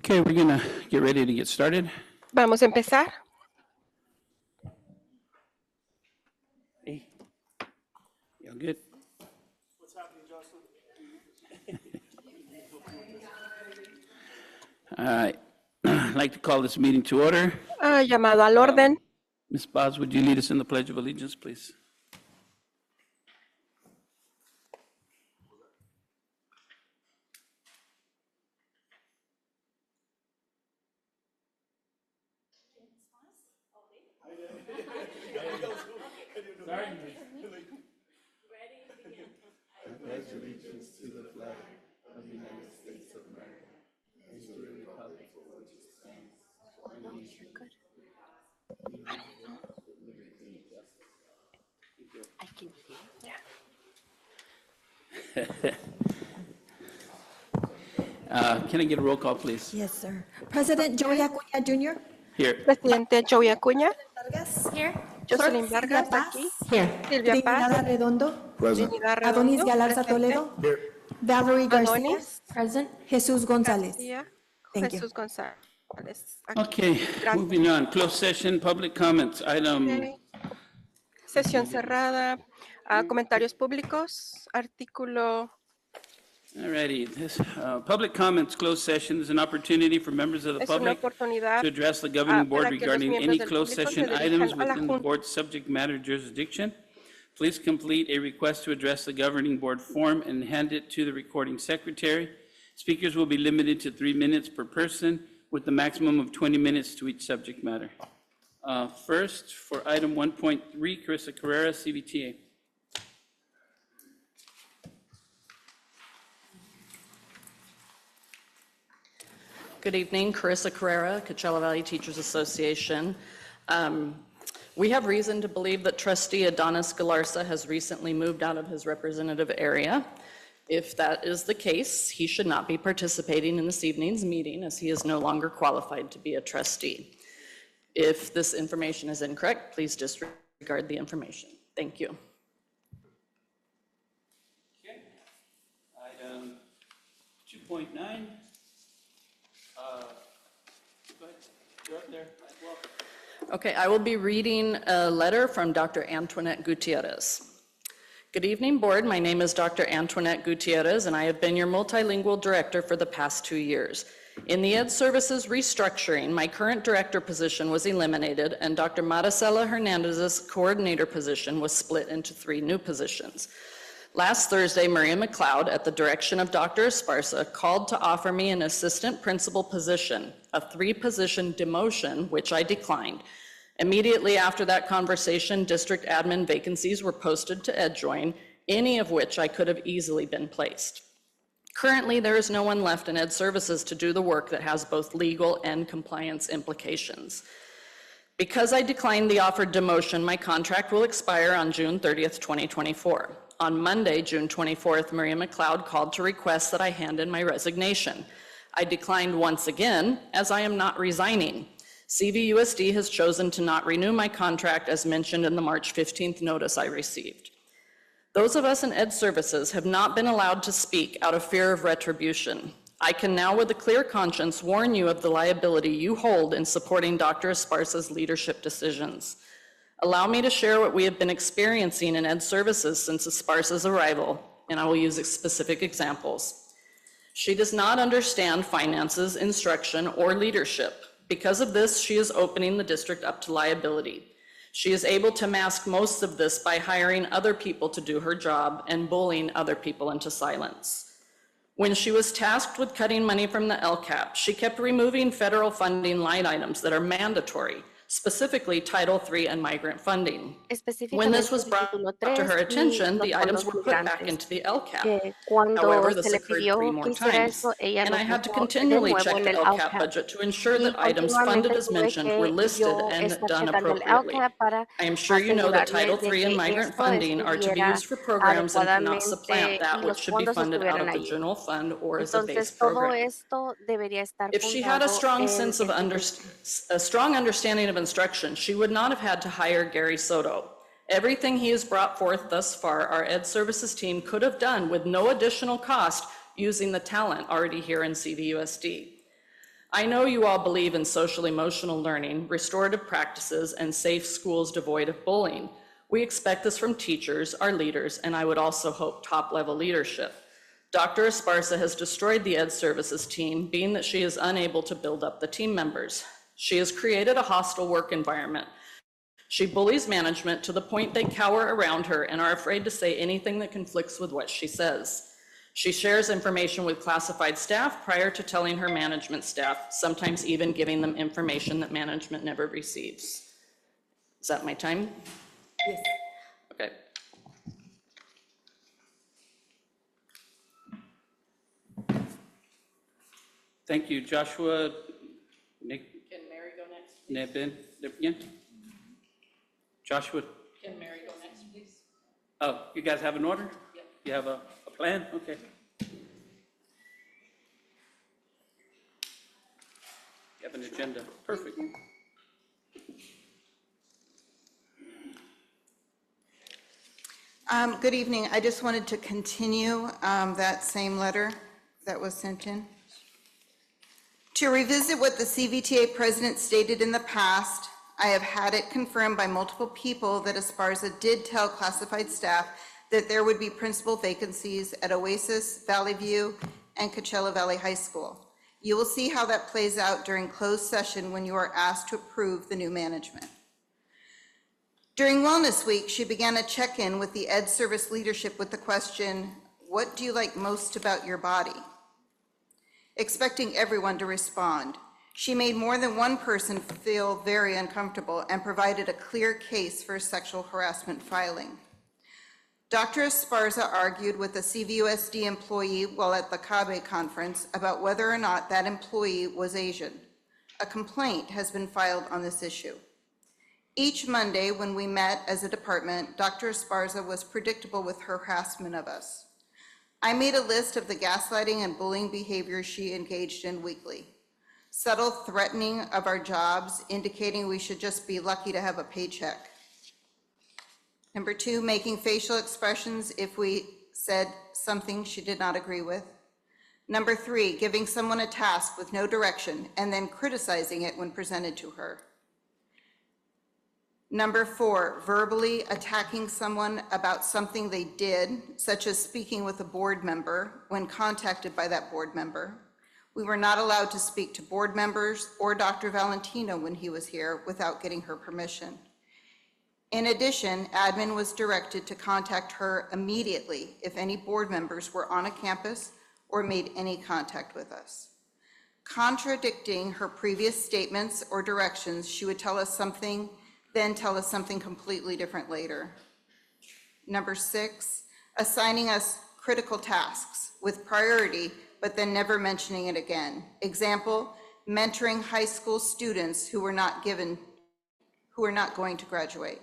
Okay, we're gonna get ready to get started. Vamos a empezar. Hey, y'all good? What's happening, Jocelyn? All right, I'd like to call this meeting to order. Llamado al orden. Ms. Boggs, would you lead us in the Pledge of Allegiance, please? Can I get a roll call, please? Yes, sir. President Joey Acuña Jr. Here. Presidente Joey Acuña. Vargas. Here. Jocelyn Clerk Vargas Silvia aquí. Paz. Here. Silvia Trinidad Paz. Arredondo. Trinidad Adonis Redondo. Galarza Presente. Toledo. Valerie Garcia. Adonis. Present. Jesus González. García. Thank you. Jesús González. Aquí. Okay, Gracias. moving on. Closed session, public comments. Item, Ok. Sesión cerrada. Comentarios públicos. Artículo. all righty. This public comments, closed session is an opportunity for members of the Es una public oportunidad to address the governing board para que los regarding miembros any del closed público se session dirijan items a la within the Junta. board's subject matter jurisdiction. Please complete a request to address the governing board form and hand it to the recording secretary. Speakers will be limited to 3 minutes per person with a maximum of 20 minutes to each subject matter. First, for item 1.3, Carissa Carrera, CVTA. Good evening, Carissa Carrera, Coachella Valley Teachers Association. We have reason to believe that trustee Adonis Galarza has recently moved out of his representative area. If that is the case, he should not be participating in this evening's meeting as he is no longer qualified to be a trustee. If this information is incorrect, please disregard the information. Thank you. Okay. Item 2.9. Go ahead. You're up there as well. Okay, I will be reading a letter from Dr. Antoinette Gutierrez. Good evening, board. My name is Dr. Antoinette Gutierrez, and I have been your multilingual director for the past 2 years. In the Ed Services restructuring, my current director position was eliminated, and Dr. Maricela Hernandez's coordinator position was split into 3 new positions. Last Thursday, Maria McLeod, at the direction of Dr. Esparza, called to offer me an assistant principal position, a 3-position demotion, which I declined. Immediately after that conversation, district admin vacancies were posted to EdJoin, any of which I could have easily been placed. Currently, there is no one left in Ed Services to do the work that has both legal and compliance implications. Because I declined the offered demotion, my contract will expire on June 30th, 2024. On Monday, June 24th, Maria McLeod called to request that I hand in my resignation. I declined once again, as I am not resigning. CVUSD has chosen to not renew my contract as mentioned in the March 15th notice I received. Those of us in Ed Services have not been allowed to speak out of fear of retribution. I can now with a clear conscience warn you of the liability you hold in supporting Dr. Esparza's leadership decisions. Allow me to share what we have been experiencing in Ed Services since Esparza's arrival, and I will use specific examples. She does not understand finances, instruction, or leadership. Because of this, she is opening the district up to liability. She is able to mask most of this by hiring other people to do her job and bullying other people into silence. When she was tasked with cutting money from the LCAP, she kept removing federal funding line items that are mandatory, specifically Title III and migrant funding. When this was brought to her attention, the items were put back into the LCAP. However, this occurred 3 more times, and I had to continually check the LCAP budget to ensure that items funded as mentioned were listed and done appropriately. I am sure you know that Title III and migrant funding are to be used for programs and cannot supplant that which should be funded out of the general fund or as a base program. If she had a strong sense of understanding of instruction, she would not have had to hire Gary Soto. Everything he has brought forth thus far, our Ed Services team could have done with no additional cost using the talent already here in CVUSD. I know you all believe in social-emotional learning, restorative practices, and safe schools devoid of bullying. We expect this from teachers, our leaders, and I would also hope top-level leadership. Dr. Esparza has destroyed the Ed Services team, being that she is unable to build up the team members. She has created a hostile work environment. She bullies management to the point they cower around her and are afraid to say anything that conflicts with what she says. She shares information with classified staff prior to telling her management staff, sometimes even giving them information that management never receives. Is that my time? Yes. Okay. Thank you, Joshua. Nick, Can Mary go next? Nebin, Joshua. Can Mary go next, please? Oh, you guys have an order? Yep. You have a plan? Okay. You have an agenda. Perfect. Good evening. I just wanted to continue that same letter that was sent in. To revisit what the CVTA president stated in the past, I have had it confirmed by multiple people that Esparza did tell classified staff that there would be principal vacancies at Oasis, Valley View, and Coachella Valley High School. You will see how that plays out during closed session when you are asked to approve the new management. During Wellness Week, she began a check-in with the Ed Service leadership with the question, "What do you like most about your body?" Expecting everyone to respond. She made more than one person feel very uncomfortable and provided a clear case for sexual harassment filing. Dr. Esparza argued with a CVUSD employee while at the CABE conference about whether or not that employee was Asian. A complaint has been filed on this issue. Each Monday when we met as a department, Dr. Esparza was predictable with her harassment of us. I made a list of the gaslighting and bullying behaviors she engaged in weekly. Subtle threatening of our jobs, indicating we should just be lucky to have a paycheck. Number 2, making facial expressions if we said something she did not agree with. Number 3, giving someone a task with no direction and then criticizing it when presented to her. Number 4, verbally attacking someone about something they did, such as speaking with a board member when contacted by that board member. We were not allowed to speak to board members or Dr. Valentino when he was here without getting her permission. In addition, admin was directed to contact her immediately if any board members were on a campus or made any contact with us. Contradicting her previous statements or directions, she would tell us something, then tell us something completely different later. Number 6, assigning us critical tasks with priority, but then never mentioning it again. Example, mentoring high school students who were not going to graduate.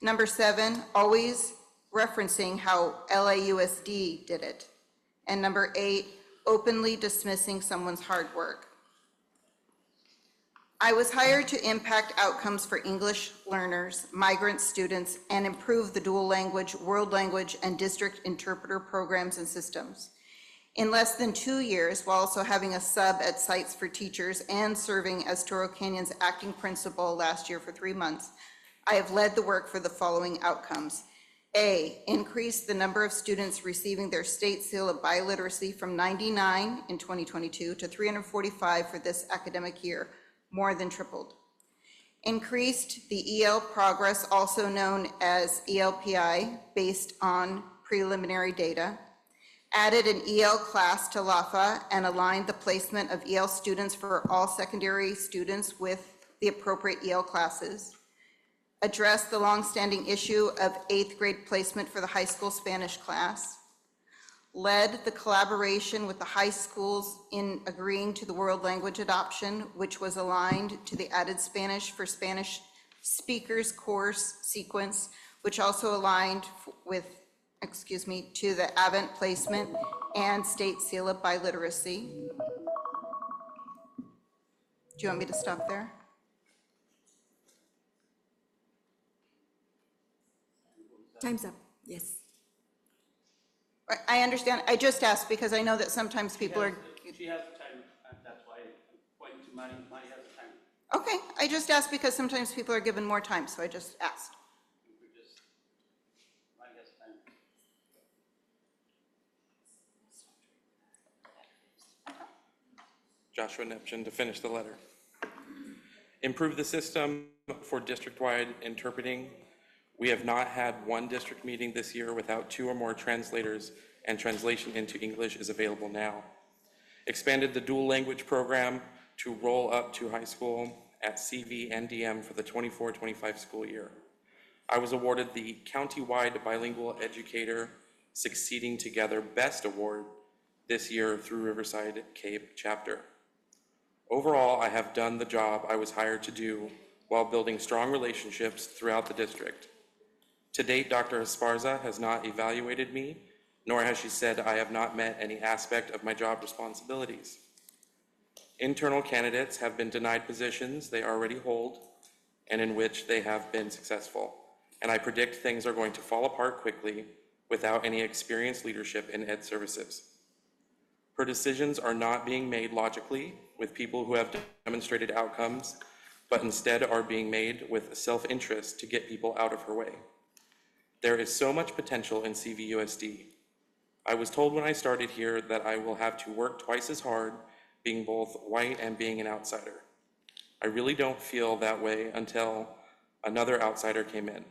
Number 7, always referencing how LAUSD did it. And number 8, openly dismissing someone's hard work. I was hired to impact outcomes for English learners, migrant students, and improve the dual language, world language, and district interpreter programs and systems. In less than 2 years, while also having a sub at sites for teachers and serving as Toro Canyon's acting principal last year for 3 months, I have led the work for the following outcomes. A, increase the number of students receiving their state seal of biliteracy from 99 in 2022 to 345 for this academic year, more than tripled. Increased the EL progress, also known as ELPI, based on preliminary data. Added an EL class to LAFA and aligned the placement of EL students for all secondary students with the appropriate EL classes. Addressed the longstanding issue of 8th grade placement for the high school Spanish class. Led the collaboration with the high schools in agreeing to the world language adoption, which was aligned to the added Spanish for Spanish speakers course sequence, which also aligned with, to the Avent placement and state seal of biliteracy. Do you want me to stop there? Time's up. Yes. I understand. I just asked because I know that sometimes people are, She has the time. Marty has time. Okay, I just asked because sometimes people are given more time, so I just asked. Marty has time. Joshua Neptune to finish the letter. Improve the system for district-wide interpreting. We have not had one district meeting this year without 2 or more translators, and translation into English is available now. Expanded the dual language program to roll up to high school at CVNDM for the 24-25 school year. I was awarded the Countywide Bilingual Educator Succeeding Together Best Award this year through Riverside Cape chapter. Overall, I have done the job I was hired to do while building strong relationships throughout the district. To date, Dr. Esparza has not evaluated me, nor has she said I have not met any aspect of my job responsibilities. Internal candidates have been denied positions they already hold and in which they have been successful, and I predict things are going to fall apart quickly without any experienced leadership in ed services. Her decisions are not being made logically with people who have demonstrated outcomes, but instead are being made with self-interest to get people out of her way. There is so much potential in CVUSD. I was told when I started here that I will have to work twice as hard, being both white and being an outsider. I really don't feel that way until another outsider came in.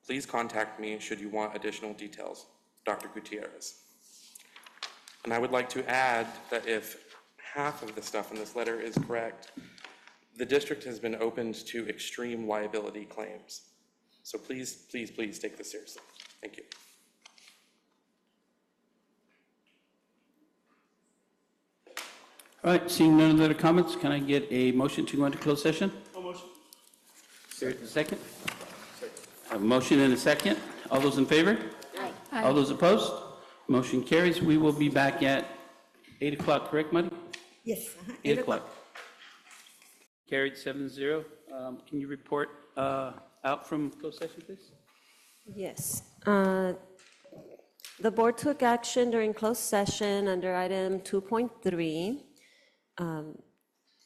Please contact me should you want additional details. Dr. Gutierrez. And I would like to add that if half of the stuff in this letter is correct, the district has been opened to extreme liability claims. So please, please, please take this seriously. Thank you. All right, seeing none other comments, can I get a motion to go into closed session? No motion. Second? I have a motion and a second. All those in favor? Aye. All those opposed? Motion carries. We will be back at 8 o'clock, correct, Marty? Yes. 8 o'clock. Carried 7-0. Can you report out from closed session, please? Yes. The board took action during closed session under item 2.3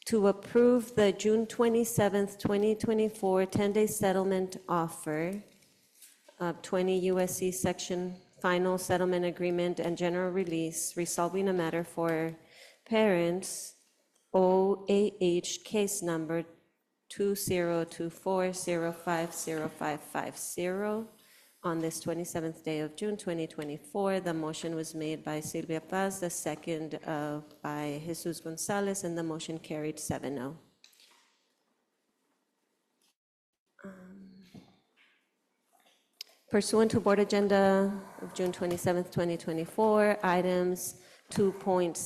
to approve the June 27th, 2024 10-day settlement offer of 20 U.S.C. section final settlement agreement and general release resolving a matter for parents OAH case number 2024050550 on this 27th day of June 2024. The motion was made by Silvia Paz, the second by Jesus Gonzalez, and the motion carried 7-0. Pursuant to board agenda of June 27th, 2024, items 2.6,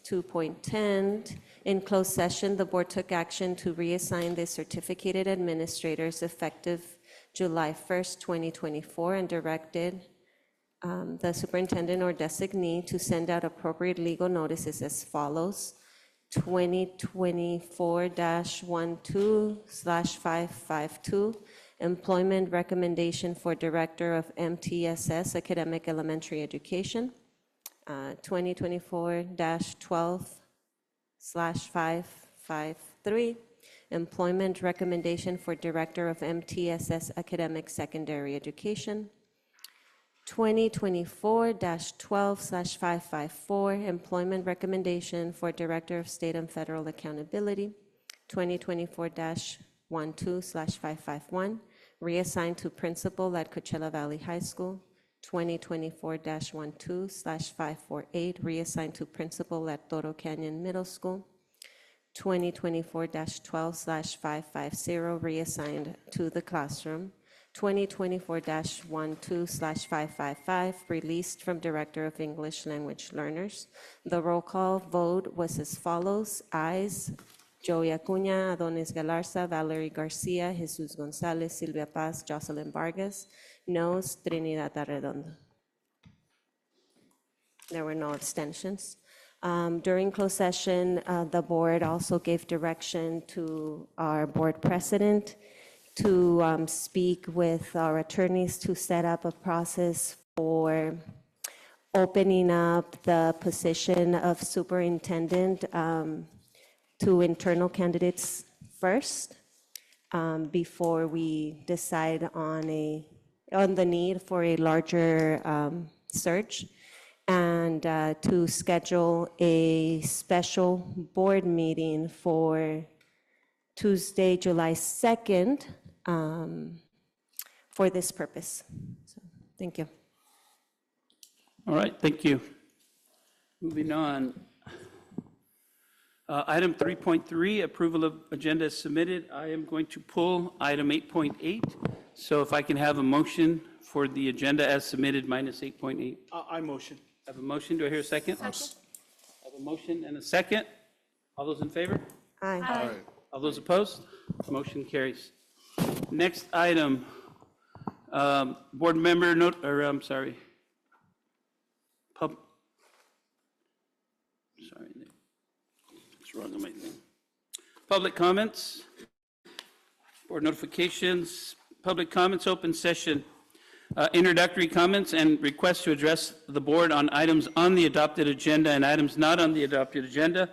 2.10, in closed session, the board took action to reassign the certificated administrators effective July 1st, 2024, and directed the superintendent or designee to send out appropriate legal notices as follows. 2024-12/552, employment recommendation for director of MTSS, academic elementary education. 2024-12/553, employment recommendation for director of MTSS, academic secondary education. 2024-12/554, employment recommendation for director of state and federal accountability. 2024-12/551, reassigned to principal at Coachella Valley High School. 2024-12/548, reassigned to principal at Toro Canyon Middle School. 2024-12/550, reassigned to the classroom. 2024-12/555, released from Director of English Language Learners. The roll call vote was as follows. Ayes, Joey Acuña, Adonis Galarza, Valerie Garcia, Jesus Gonzalez, Silvia Paz, Jocelyn Vargas. Noes, Trinidad Arredondo. There were no abstentions. During closed session, the board also gave direction to our board president to speak with our attorneys to set up a process for opening up the position of superintendent two internal candidates first, before we decide on the need for a larger search, and to schedule a special board meeting for Tuesday, July 2nd, for this purpose. So, thank you. All right, thank you. Moving on. Item 3.3, approval of agenda is submitted. I am going to pull item 8.8. So if I can have a motion for the agenda as submitted minus 8.8. I motion. I have a motion. Do I hear a second? I have a motion and a second. All those in favor? Aye. All those opposed? Motion carries. Next item, board member note, or I'm sorry. Sorry, it's wrong on my thing. Public comments, board notifications, public comments, open session, introductory comments and requests to address the board on items on the adopted agenda and items not on the adopted agenda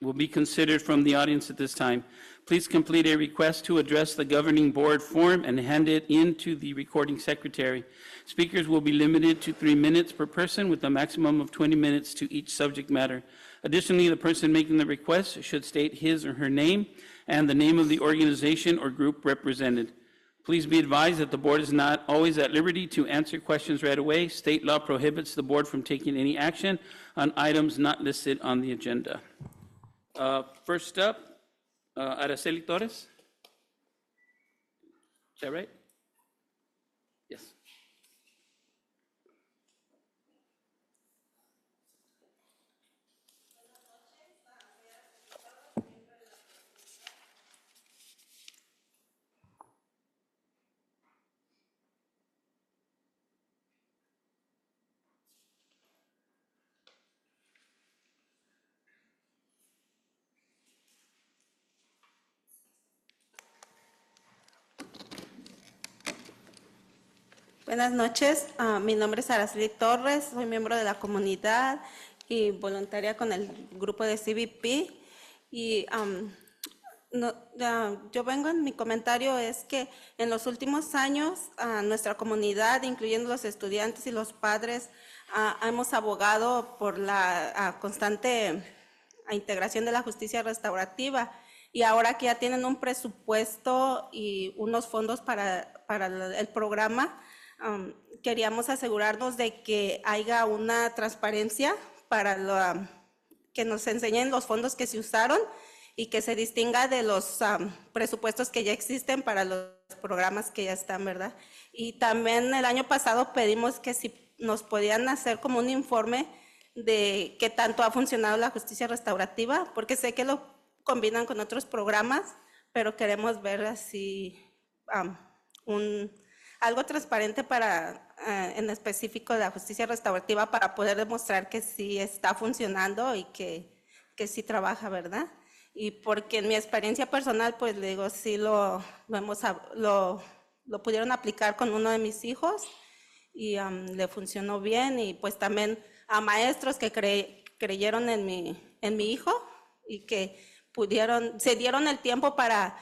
will be considered from the audience at this time. Please complete a request to address the governing board form and hand it in to the recording secretary. Speakers will be limited to 3 minutes per person with a maximum of 20 minutes to each subject matter. Additionally, the person making the request should state his or her name and the name of the organization or group represented. Please be advised that the board is not always at liberty to answer questions right away. State law prohibits the board from taking any action on items not listed on the agenda. First up, Araceli Torres. Is that right? Yes. Buenas noches, mi nombre es Araceli Torres, soy miembro de la comunidad y voluntaria con el grupo de CVP. Y yo vengo en mi comentario es que en los últimos años nuestra comunidad, incluyendo los estudiantes y los padres, hemos abogado por la constante integración de la justicia restaurativa. Y ahora que ya tienen un presupuesto y unos fondos para el programa, queríamos asegurarnos de que haya una transparencia para que nos enseñen los fondos que se usaron y que se distinga de los presupuestos que ya existen para los programas que ya están, ¿verdad? Y también el año pasado pedimos que si nos podían hacer como un informe de qué tanto ha funcionado la justicia restaurativa, porque sé que lo combinan con otros programas, pero queremos ver así algo transparente para, en específico de la justicia restaurativa para poder demostrar que sí está funcionando y que sí trabaja, ¿verdad? Y porque en mi experiencia personal, pues le digo, sí lo pudieron aplicar con uno de mis hijos y le funcionó bien, y pues también a maestros que creyeron en mi hijo y que se dieron el tiempo para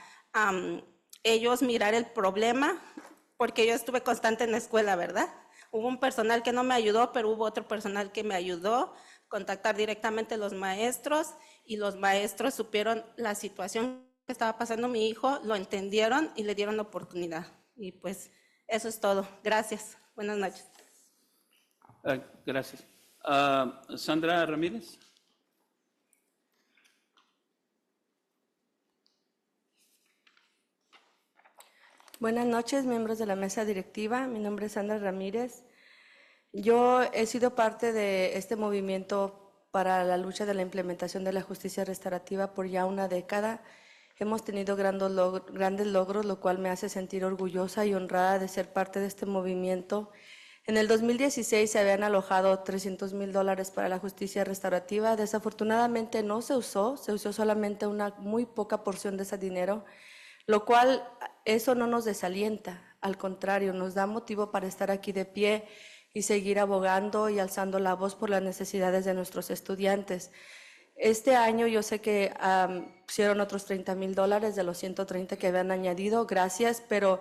ellos mirar el problema, porque yo estuve constante en la escuela, ¿verdad? Hubo un personal que no me ayudó, pero hubo otro personal que me ayudó, contactar directamente a los maestros, y los maestros supieron la situación que estaba pasando mi hijo, lo entendieron y le dieron la oportunidad. Y pues eso es todo. Gracias. Buenas noches. Gracias. Sandra Ramírez. Buenas noches, miembros de la mesa directiva. Mi nombre es Sandra Ramírez. Yo he sido parte de este movimiento para la lucha de la implementación de la justicia restaurativa por ya una década. Hemos tenido grandes logros, lo cual me hace sentir orgullosa y honrada de ser parte de este movimiento. En el 2016 se habían alojado $300,000 para la justicia restaurativa. Desafortunadamente no se usó solamente una muy poca porción de ese dinero, lo cual eso no nos desalienta, al contrario, nos da motivo para estar aquí de pie y seguir abogando y alzando la voz por las necesidades de nuestros estudiantes. Este año yo sé que pusieron otros $30,000 de los 130 que habían añadido, gracias, pero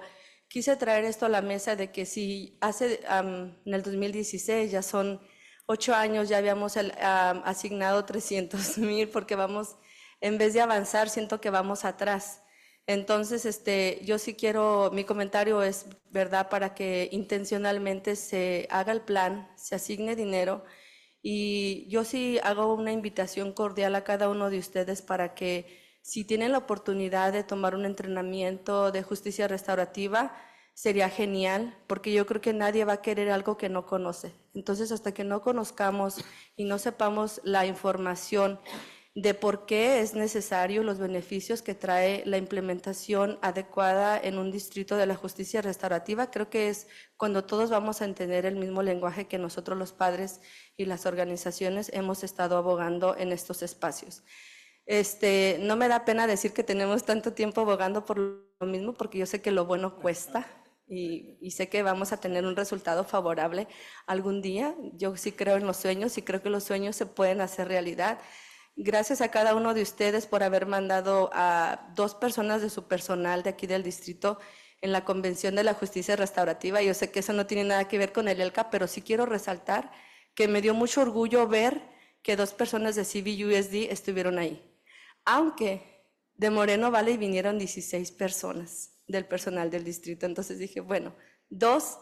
quise traer esto a la mesa de que si en el 2016, ya son 8 años, ya habíamos asignado 300,000 porque vamos, en vez de avanzar, siento que vamos atrás. Entonces, yo sí quiero, mi comentario es, ¿verdad?, para que intencionalmente se haga el plan, se asigne dinero. Y yo sí hago una invitación cordial a cada uno de ustedes para que si tienen la oportunidad de tomar un entrenamiento de justicia restaurativa, sería genial, porque yo creo que nadie va a querer algo que no conoce. Entonces, hasta que no conozcamos y no sepamos la información de por qué es necesario, los beneficios que trae la implementación adecuada en un distrito de la justicia restaurativa, creo que es cuando todos vamos a entender el mismo lenguaje que nosotros los padres y las organizaciones hemos estado abogando en estos espacios. No me da pena decir que tenemos tanto tiempo abogando por lo mismo, porque yo sé que lo bueno cuesta y sé que vamos a tener un resultado favorable algún día. Yo sí creo en los sueños y creo que los sueños se pueden hacer realidad. Gracias a cada uno de ustedes por haber mandado a 2 personas de su personal de aquí del distrito en la Convención de la Justicia Restaurativa. Yo sé que eso no tiene nada que ver con el ELCA, pero sí quiero resaltar que me dio mucho orgullo ver que 2 personas de CVUSD estuvieron ahí. Aunque de Moreno Valley vinieron 16 personas del personal del distrito. Entonces dije, bueno, 2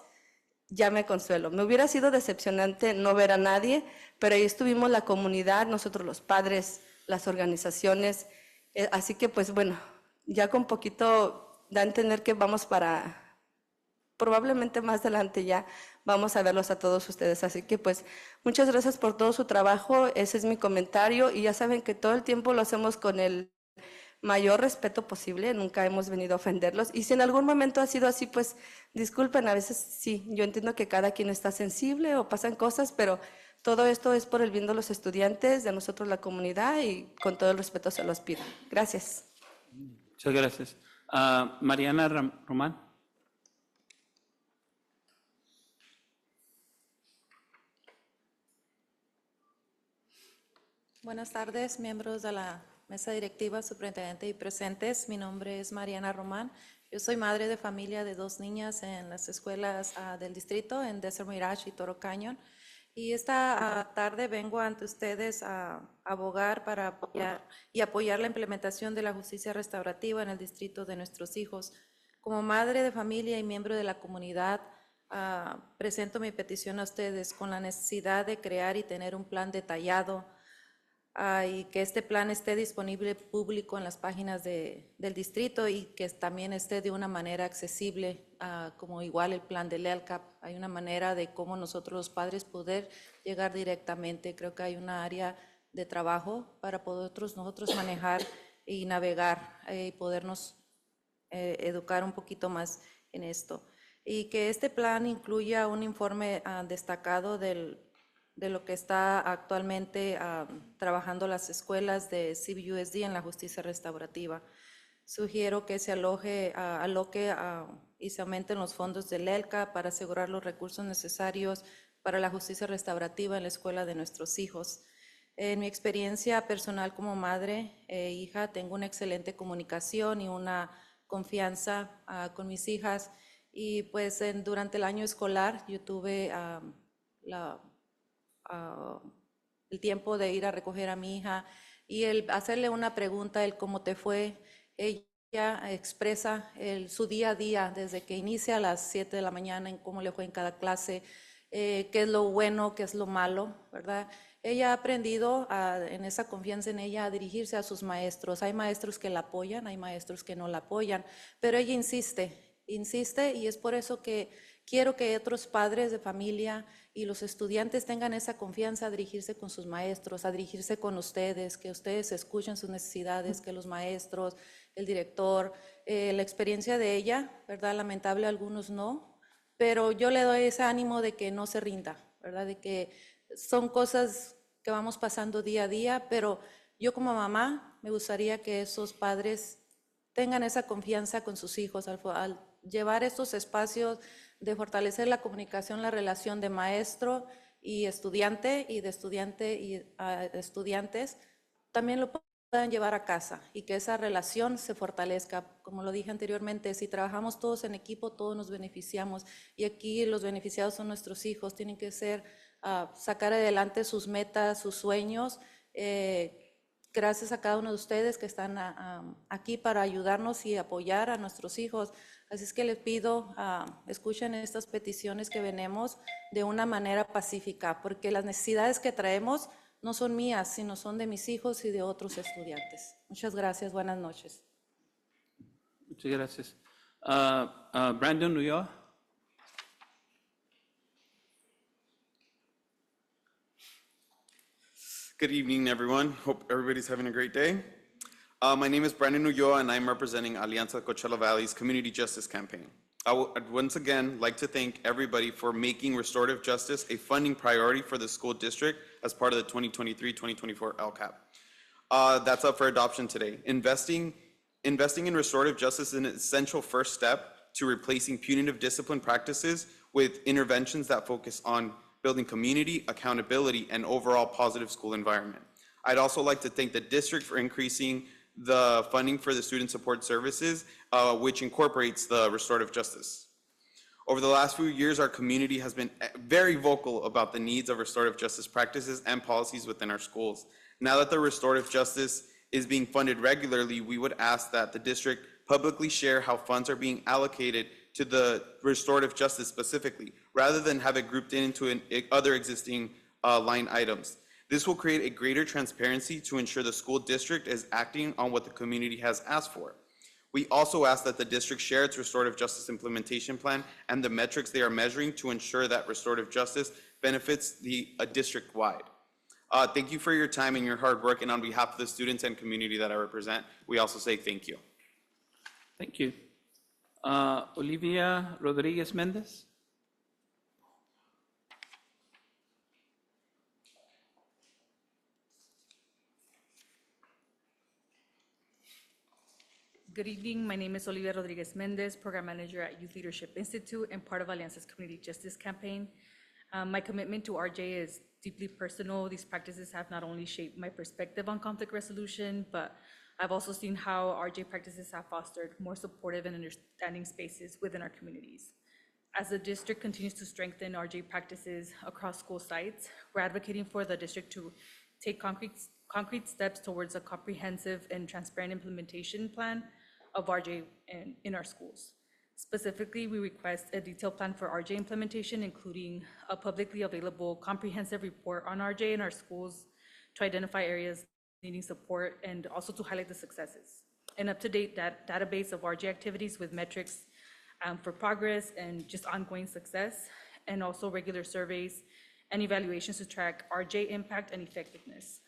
ya me consuelo. Me hubiera sido decepcionante no ver a nadie, pero ahí estuvimos la comunidad, nosotros los padres, las organizaciones. Así que, pues bueno, ya con poquito da a entender que vamos para, probablemente más adelante ya vamos a verlos a todos ustedes. Así que, pues, muchas gracias por todo su trabajo. Ese es mi comentario y ya saben que todo el tiempo lo hacemos con el mayor respeto posible, nunca hemos venido a ofenderlos. Y si en algún momento ha sido así, pues disculpen, a veces sí, yo entiendo que cada quien está sensible o pasan cosas, pero todo esto es por el bien de los estudiantes, de nosotros la comunidad, y con todo el respeto se los pido. Gracias. Muchas gracias. Mariana Román. Buenas tardes, miembros de la mesa directiva, superintendente y presentes. Mi nombre es Mariana Román. Yo soy madre de familia de 2 niñas en las escuelas del distrito, en Desert Mirage y Toro Canyon. Y esta tarde vengo ante ustedes a abogar para apoyar la implementación de la justicia restaurativa en el distrito de nuestros hijos. Como madre de familia y miembro de la comunidad, presento mi petición a ustedes con la necesidad de crear y tener un plan detallado y que este plan esté disponible público en las páginas del distrito y que también esté de una manera accesible, como igual el plan del ELCAP. Hay una manera de cómo nosotros los padres poder llegar directamente. Creo que hay una área de trabajo para nosotros manejar y navegar y podernos educar un poquito más en esto. Y que este plan incluya un informe destacado de lo que está actualmente trabajando las escuelas de CVUSD en la justicia restaurativa. Sugiero que se aloque y se aumenten los fondos del ELCA para asegurar los recursos necesarios para la justicia restaurativa en la escuela de nuestros hijos. En mi experiencia personal como madre e hija, tengo una excelente comunicación y una confianza con mis hijas. Y pues durante el año escolar yo tuve el tiempo de ir a recoger a mi hija y el hacerle una pregunta, el cómo te fue. Ella expresa su día a día desde que inicia a las 7 de la mañana, en cómo le fue en cada clase, qué es lo bueno, qué es lo malo, ¿verdad? Ella ha aprendido en esa confianza en ella a dirigirse a sus maestros. Hay maestros que la apoyan, hay maestros que no la apoyan, pero ella insiste y es por eso que quiero que otros padres de familia y los estudiantes tengan esa confianza a dirigirse con sus maestros, a dirigirse con ustedes, que ustedes escuchen sus necesidades, que los maestros, el director, la experiencia de ella, ¿verdad? Lamentable, algunos no, pero yo le doy ese ánimo de que no se rinda, ¿verdad? De que son cosas que vamos pasando día a día, pero yo como mamá me gustaría que esos padres tengan esa confianza con sus hijos al llevar estos espacios de fortalecer la comunicación, la relación de maestro y estudiante y de estudiante y estudiantes, también lo puedan llevar a casa y que esa relación se fortalezca. Como lo dije anteriormente, si trabajamos todos en equipo, todos nos beneficiamos, y aquí los beneficiados son nuestros hijos. Tienen que sacar adelante sus metas, sus sueños, gracias a cada uno de ustedes que están aquí para ayudarnos y apoyar a nuestros hijos. Así es que les pido, escuchen estas peticiones que venimos de una manera pacífica, porque las necesidades que traemos no son mías, sino son de mis hijos y de otros estudiantes. Muchas gracias, buenas noches. Muchas gracias. Brandon Ulloa. Good evening, everyone. Hope everybody's having a great day. My name is Brandon Ulloa, and I'm representing Alianza Coachella Valley's Community Justice Campaign. I would once again like to thank everybody for making restorative justice a funding priority for the school district as part of the 2023-2024 LCAP. That's up for adoption today. Investing in restorative justice is an essential first step to replacing punitive discipline practices with interventions that focus on building community, accountability, and overall positive school environment. I'd also like to thank the district for increasing the funding for the student support services, which incorporates the restorative justice. Over the last few years, our community has been very vocal about the needs of restorative justice practices and policies within our schools. Now that the restorative justice is being funded regularly, we would ask that the district publicly share how funds are being allocated to the restorative justice specifically, rather than have it grouped into other existing line items. This will create a greater transparency to ensure the school district is acting on what the community has asked for. We also ask that the district share its restorative justice implementation plan and the metrics they are measuring to ensure that restorative justice benefits the district-wide. Thank you for your time and your hard work, and on behalf of the students and community that I represent, we also say thank you. Thank you. Olivia Rodriguez Mendez. Good evening. My name is Olivia Rodriguez Mendez, Program Manager at Youth Leadership Institute and part of Alianza's Community Justice Campaign. My commitment to RJ is deeply personal. These practices have not only shaped my perspective on conflict resolution, but I've also seen how RJ practices have fostered more supportive and understanding spaces within our communities. As the district continues to strengthen RJ practices across school sites, we're advocating for the district to take concrete steps towards a comprehensive and transparent implementation plan of RJ in our schools. Specifically, we request a detailed plan for RJ implementation, including a publicly available comprehensive report on RJ in our schools to identify areas needing support and also to highlight the successes. An up-to-date database of RJ activities with metrics for progress and just ongoing success, and also regular surveys and evaluations to track RJ impact and effectiveness.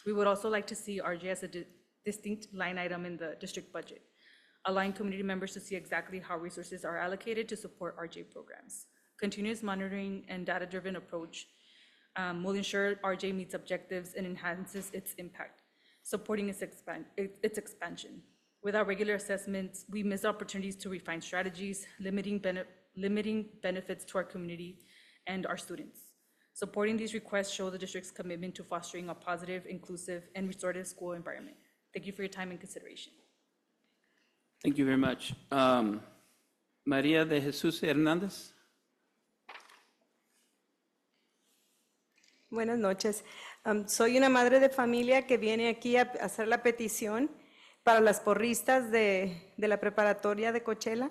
We would also like to see RJ as a distinct line item in the district budget, allowing community members to see exactly how resources are allocated to support RJ programs. Continuous monitoring and data-driven approach will ensure RJ meets objectives and enhances its impact, supporting its expansion. Without regular assessments, we miss opportunities to refine strategies, limiting benefits to our community and our students. Supporting these requests show the district's commitment to fostering a positive, inclusive, and restorative school environment. Thank you for your time and consideration. Thank you very much. María de Jesús Hernández. Buenas noches. Soy una madre de familia que viene aquí a hacer la petición para las porristas de la preparatoria de Coachella.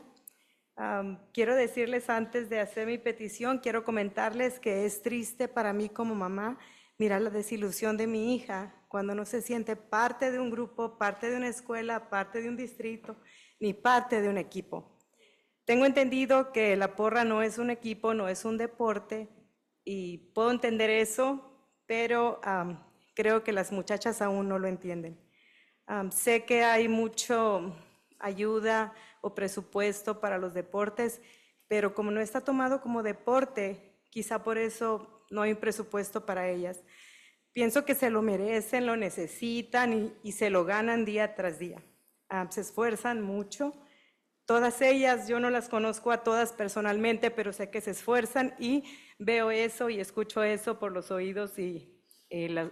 Quiero decirles antes de hacer mi petición, quiero comentarles que es triste para mí como mamá mirar la desilusión de mi hija cuando no se siente parte de un grupo, parte de una escuela, parte de un distrito, ni parte de un equipo. Tengo entendido que la porra no es un equipo, no es un deporte, y puedo entender eso, pero creo que las muchachas aún no lo entienden. Sé que hay mucho ayuda o presupuesto para los deportes, pero como no está tomado como deporte, quizá por eso no hay un presupuesto para ellas. Pienso que se lo merecen, lo necesitan y se lo ganan día tras día. Se esfuerzan mucho. Todas ellas, yo no las conozco a todas personalmente, pero sé que se esfuerzan y veo eso y escucho eso por los oídos y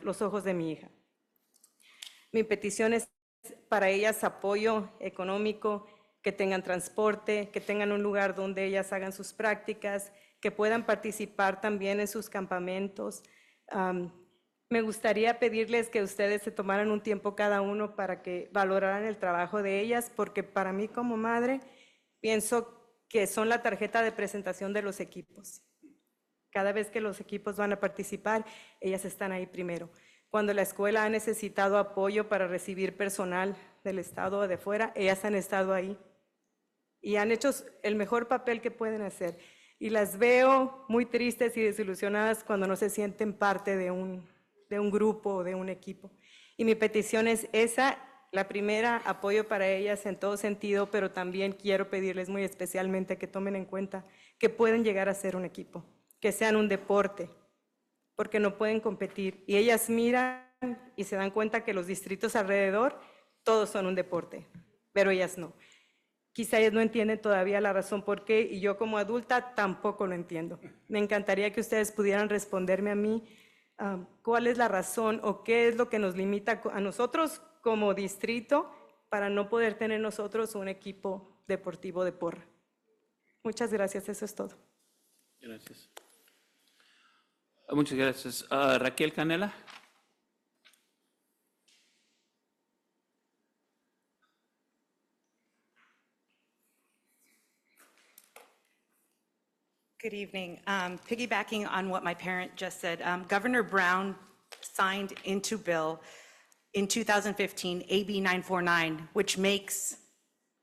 los ojos de mi hija. Mi petición es para ellas apoyo económico, que tengan transporte, que tengan un lugar donde ellas hagan sus prácticas, que puedan participar también en sus campamentos. Me gustaría pedirles que ustedes se tomaran un tiempo cada uno para que valoraran el trabajo de ellas, porque para mí como madre pienso que son la tarjeta de presentación de los equipos. Cada vez que los equipos van a participar, ellas están ahí primero. Cuando la escuela ha necesitado apoyo para recibir personal del estado o de fuera, ellas han estado ahí y han hecho el mejor papel que pueden hacer. Y las veo muy tristes y desilusionadas cuando no se sienten parte de un grupo o de un equipo. Y mi petición es esa, la primera, apoyo para ellas en todo sentido, pero también quiero pedirles muy especialmente que tomen en cuenta que pueden llegar a ser un equipo, que sean un deporte, porque no pueden competir. Y ellas miran y se dan cuenta que los distritos alrededor, todos son un deporte, pero ellas no. Quizá ellas no entienden todavía la razón por qué, y yo como adulta tampoco lo entiendo. Me encantaría que ustedes pudieran responderme a mí cuál es la razón o qué es lo que nos limita a nosotros como distrito para no poder tener nosotros un equipo deportivo de porra. Muchas gracias, eso es todo. Gracias. Muchas gracias. Raquel Canela. Good evening. Piggybacking on what my parent just said, Governor Brown signed into bill in 2015, AB 949, which makes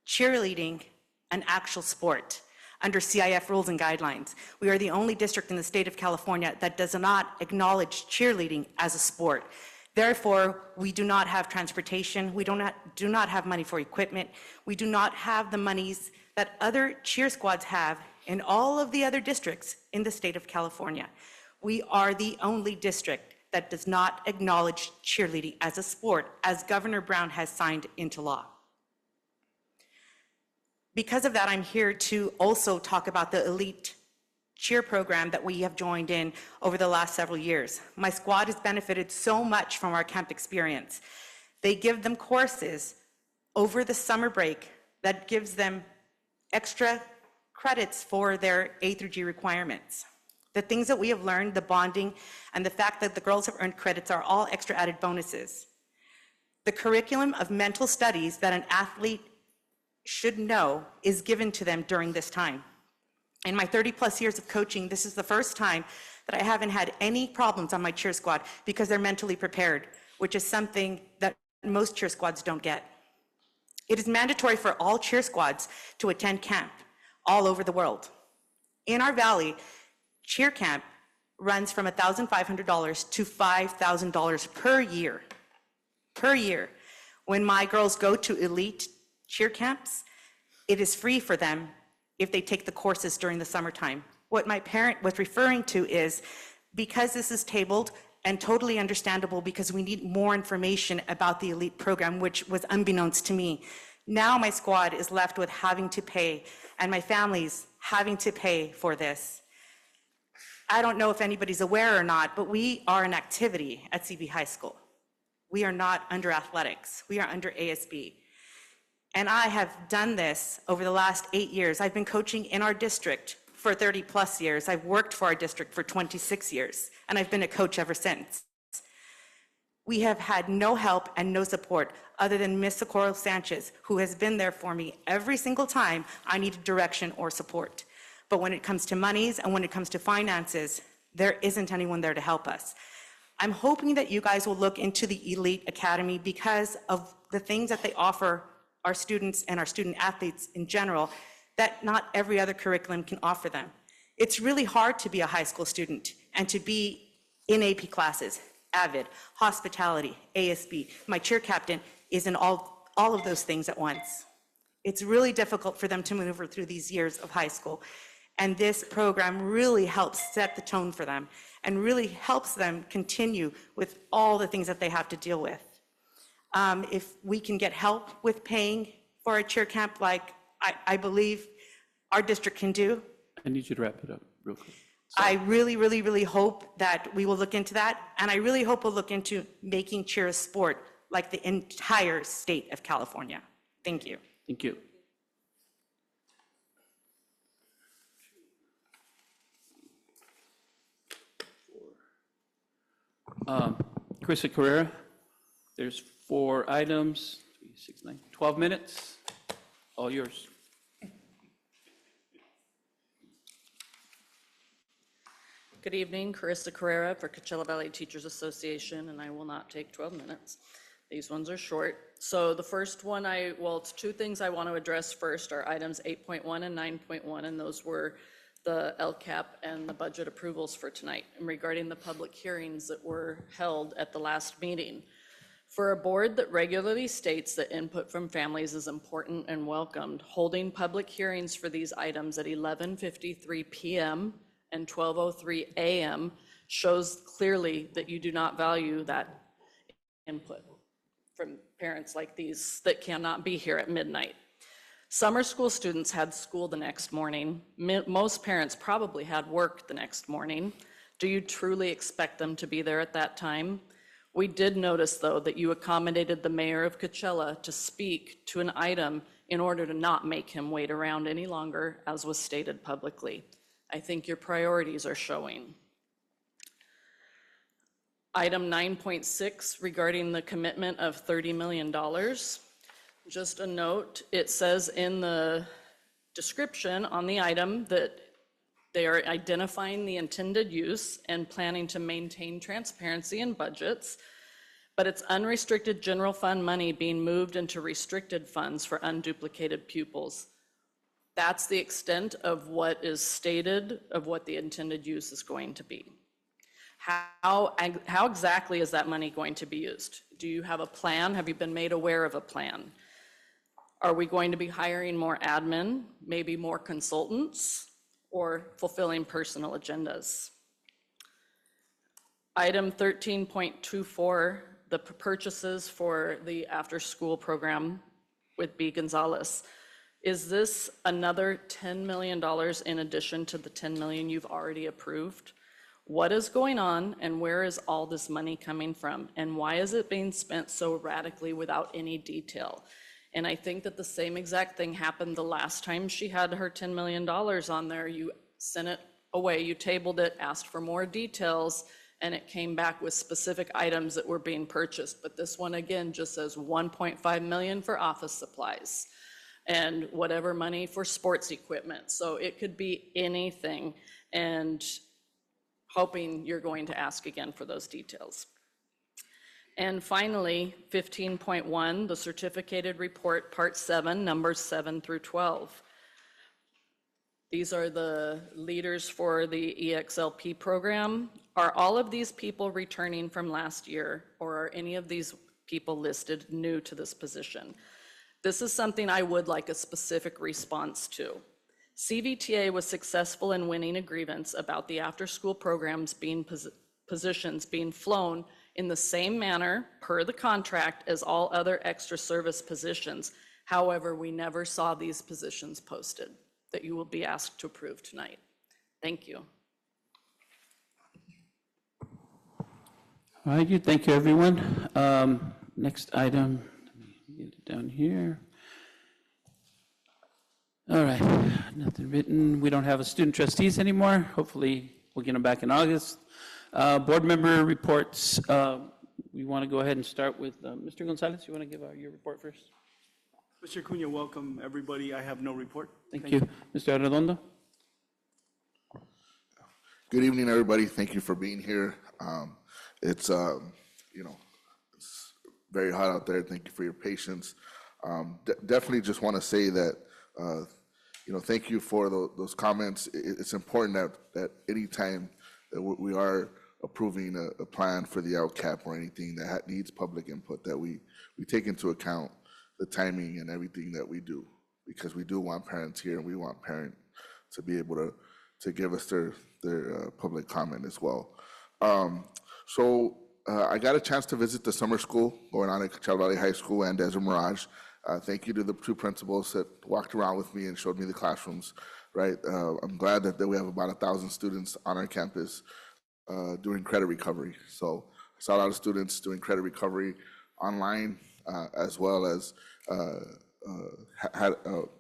cheerleading an actual sport under CIF rules and guidelines. We are the only district in the state of California that does not acknowledge cheerleading as a sport. Therefore, we do not have transportation, we do not have money for equipment, we do not have the monies that other cheer squads have in all of the other districts in the state of California. We are the only district that does not acknowledge cheerleading as a sport, as Governor Brown has signed into law. Because of that, I'm here to also talk about the elite cheer program that we have joined in over the last several years. My squad has benefited so much from our camp experience. They give them courses over the summer break that gives them extra credits for their A through G requirements. The things that we have learned, the bonding, and the fact that the girls have earned credits are all extra added bonuses. The curriculum of mental studies that an athlete should know is given to them during this time. In my 30+ years of coaching, this is the first time that I haven't had any problems on my cheer squad because they're mentally prepared, which is something that most cheer squads don't get. It is mandatory for all cheer squads to attend camp all over the world. In our valley, cheer camp runs from $1,500 to $5,000 per year. Per year. When my girls go to elite cheer camps, it is free for them if they take the courses during the summertime. What my parent was referring to is, because this is tabled, and totally understandable because we need more information about the elite program, which was unbeknownst to me. Now my squad is left with having to pay, and my family's having to pay for this. I don't know if anybody's aware or not, but we are an activity at CB High School. We are not under athletics. We are under ASB. And I have done this over the last 8 years. I've been coaching in our district for 30+ years. I've worked for our district for 26 years, and I've been a coach ever since. We have had no help and no support other than Miss Socorro Sanchez, who has been there for me every single time I needed direction or support. But when it comes to monies and when it comes to finances, there isn't anyone there to help us. I'm hoping that you guys will look into the Elite Academy because of the things that they offer our students and our student athletes in general that not every other curriculum can offer them. It's really hard to be a high school student and to be in AP classes, AVID, hospitality, ASB. My cheer captain is in all of those things at once. It's really difficult for them to maneuver through these years of high school. And this program really helps set the tone for them and really helps them continue with all the things that they have to deal with. If we can get help with paying for a cheer camp like I believe our district can do, I need you to wrap it up real quick. I really, really, really hope that we will look into that. And I really hope we'll look into making cheer a sport like the entire state of California. Thank you. Thank you. Carissa Carrera, there's 4 items, 3, 6, 9, 12 minutes, all yours. Good evening, Carissa Carrera for Coachella Valley Teachers Association, and I will not take 12 minutes. These ones are short. So the first one, it's 2 things I want to address first are items 8.1 and 9.1, and those were the LCAP and the budget approvals for tonight. And regarding the public hearings that were held at the last meeting, for a board that regularly states that input from families is important and welcomed, holding public hearings for these items at 11:53 p.m. and 12:03 a.m. shows clearly that you do not value that input from parents like these that cannot be here at midnight. Summer school students had school the next morning. Most parents probably had work the next morning. Do you truly expect them to be there at that time? We did notice, though, that you accommodated the mayor of Coachella to speak to an item in order to not make him wait around any longer, as was stated publicly. I think your priorities are showing. Item 9.6 regarding the commitment of $30 million. Just a note, it says in the description on the item that they are identifying the intended use and planning to maintain transparency in budgets, but it's unrestricted general fund money being moved into restricted funds for unduplicated pupils. That's the extent of what is stated of what the intended use is going to be. How exactly is that money going to be used? Do you have a plan? Have you been made aware of a plan? Are we going to be hiring more admin, maybe more consultants, or fulfilling personal agendas? Item 13.24, the purchases for the after-school program with B. Gonzalez. Is this another $10 million in addition to the $10 million you've already approved? What is going on and where is all this money coming from? And why is it being spent so radically without any detail? And I think that the same exact thing happened the last time she had her $10 million on there. You sent it away, you tabled it, asked for more details, and it came back with specific items that were being purchased. But this one, again, just says 1.5 million for office supplies and whatever money for sports equipment. So it could be anything, and hoping you're going to ask again for those details. And finally, 15.1, the certificated report, part 7, numbers 7 through 12. These are the leaders for the EXLP program. Are all of these people returning from last year, or are any of these people listed new to this position? This is something I would like a specific response to. CVTA was successful in winning a grievance about the after-school programs being positions being flown in the same manner per the contract as all other extra service positions. However, we never saw these positions posted that you will be asked to approve tonight. Thank you. All right, thank you, everyone. Next item, let me get it down here. All right, nothing written. We don't have a student trustees anymore. Hopefully, we'll get them back in August. Board member reports. We want to go ahead and start with Mr. Gonzalez. You want to give your report first? Mr. Cunha, welcome, everybody. I have no report. Thank you. Mr. Arredondo? Good evening, everybody. Thank you for being here. It's very hot out there. Thank you for your patience. Definitely just want to say that, thank you for those comments. It's important that anytime that we are approving a plan for the LCAP or anything that needs public input, that we take into account the timing and everything that we do, because we do want parents here and we want parents to be able to give us their public comment as well. I got a chance to visit the summer school going on at Coachella Valley High School and Desert Mirage. Thank you to the 2 principals that walked around with me and showed me the classrooms, right? I'm glad that we have about 1,000 students on our campus doing credit recovery. So I saw a lot of students doing credit recovery. online as well as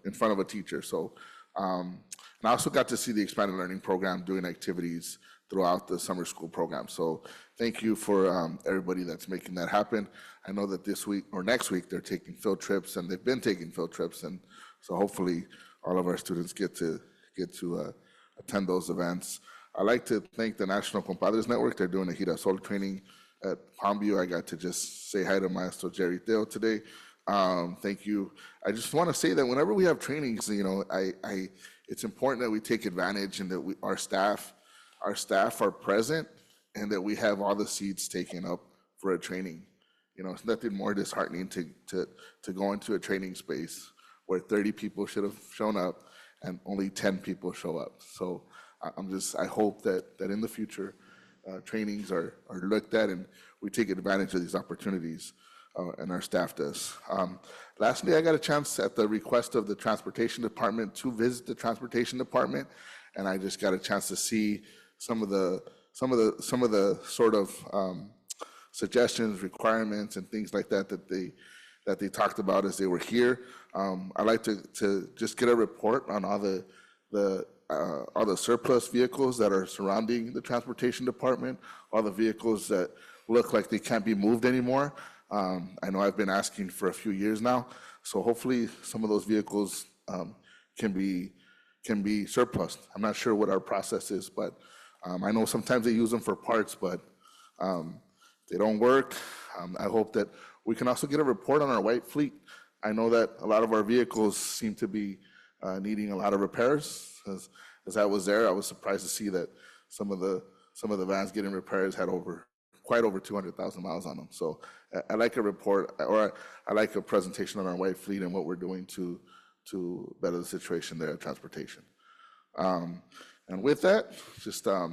in front of a teacher. So, and I also got to see the expanded learning program doing activities throughout the summer school program. So thank you for everybody that's making that happen. I know that this week or next week they're taking field trips, and they've been taking field trips, and so hopefully all of our students get to attend those events. I'd like to thank the National Compadres Network. They're doing a Girasol training at Palmview. I got to just say hi to Maestro Jerry Theo today. Thank you. I just want to say that whenever we have trainings, you know, it's important that we take advantage and that our staff are present and that we have all the seats taken up for a training. You know, it's nothing more disheartening to go into a training space where 30 people should have shown up and only 10 people show up. So I hope that in the future, trainings are looked at and we take advantage of these opportunities, and our staff does. Lastly, I got a chance at the request of the Transportation Department to visit the Transportation Department, and I just got a chance to see some of the sort of suggestions, requirements, and things like that that they talked about as they were here. I'd like to just get a report on all the surplus vehicles that are surrounding the Transportation Department, all the vehicles that look like they can't be moved anymore. I know I've been asking for a few years now, so hopefully some of those vehicles can be surplus. I'm not sure what our process is, but I know sometimes they use them for parts, but they don't work. I hope that we can also get a report on our white fleet. I know that a lot of our vehicles seem to be needing a lot of repairs. As I was there, I was surprised to see that some of the vans getting repairs had quite over 200,000 miles on them. So I like a report, or I like a presentation on our white fleet and what we're doing to better the situation there at transportation. And with that, just like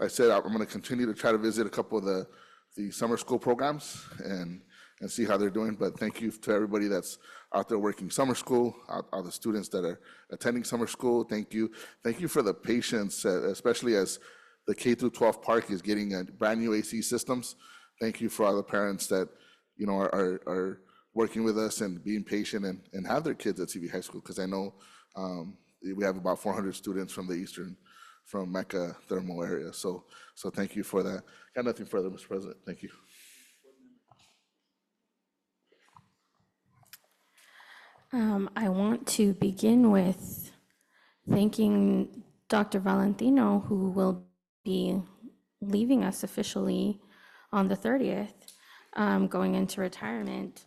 I said, I'm going to continue to try to visit a couple of the summer school programs and see how they're doing. But thank you to everybody that's out there working summer school, all the students that are attending summer school. Thank you. Thank you for the patience, especially as the K through 12 park is getting brand new AC systems. Thank you for all the parents that, you know, are working with us and being patient and have their kids at CV High School, because I know we have about 400 students from Mecca Thermal area. So thank you for that. Got nothing further, Mr. President. Thank you. I want to begin with thanking Dr. Valentino, who will be leaving us officially on the 30th, going into retirement.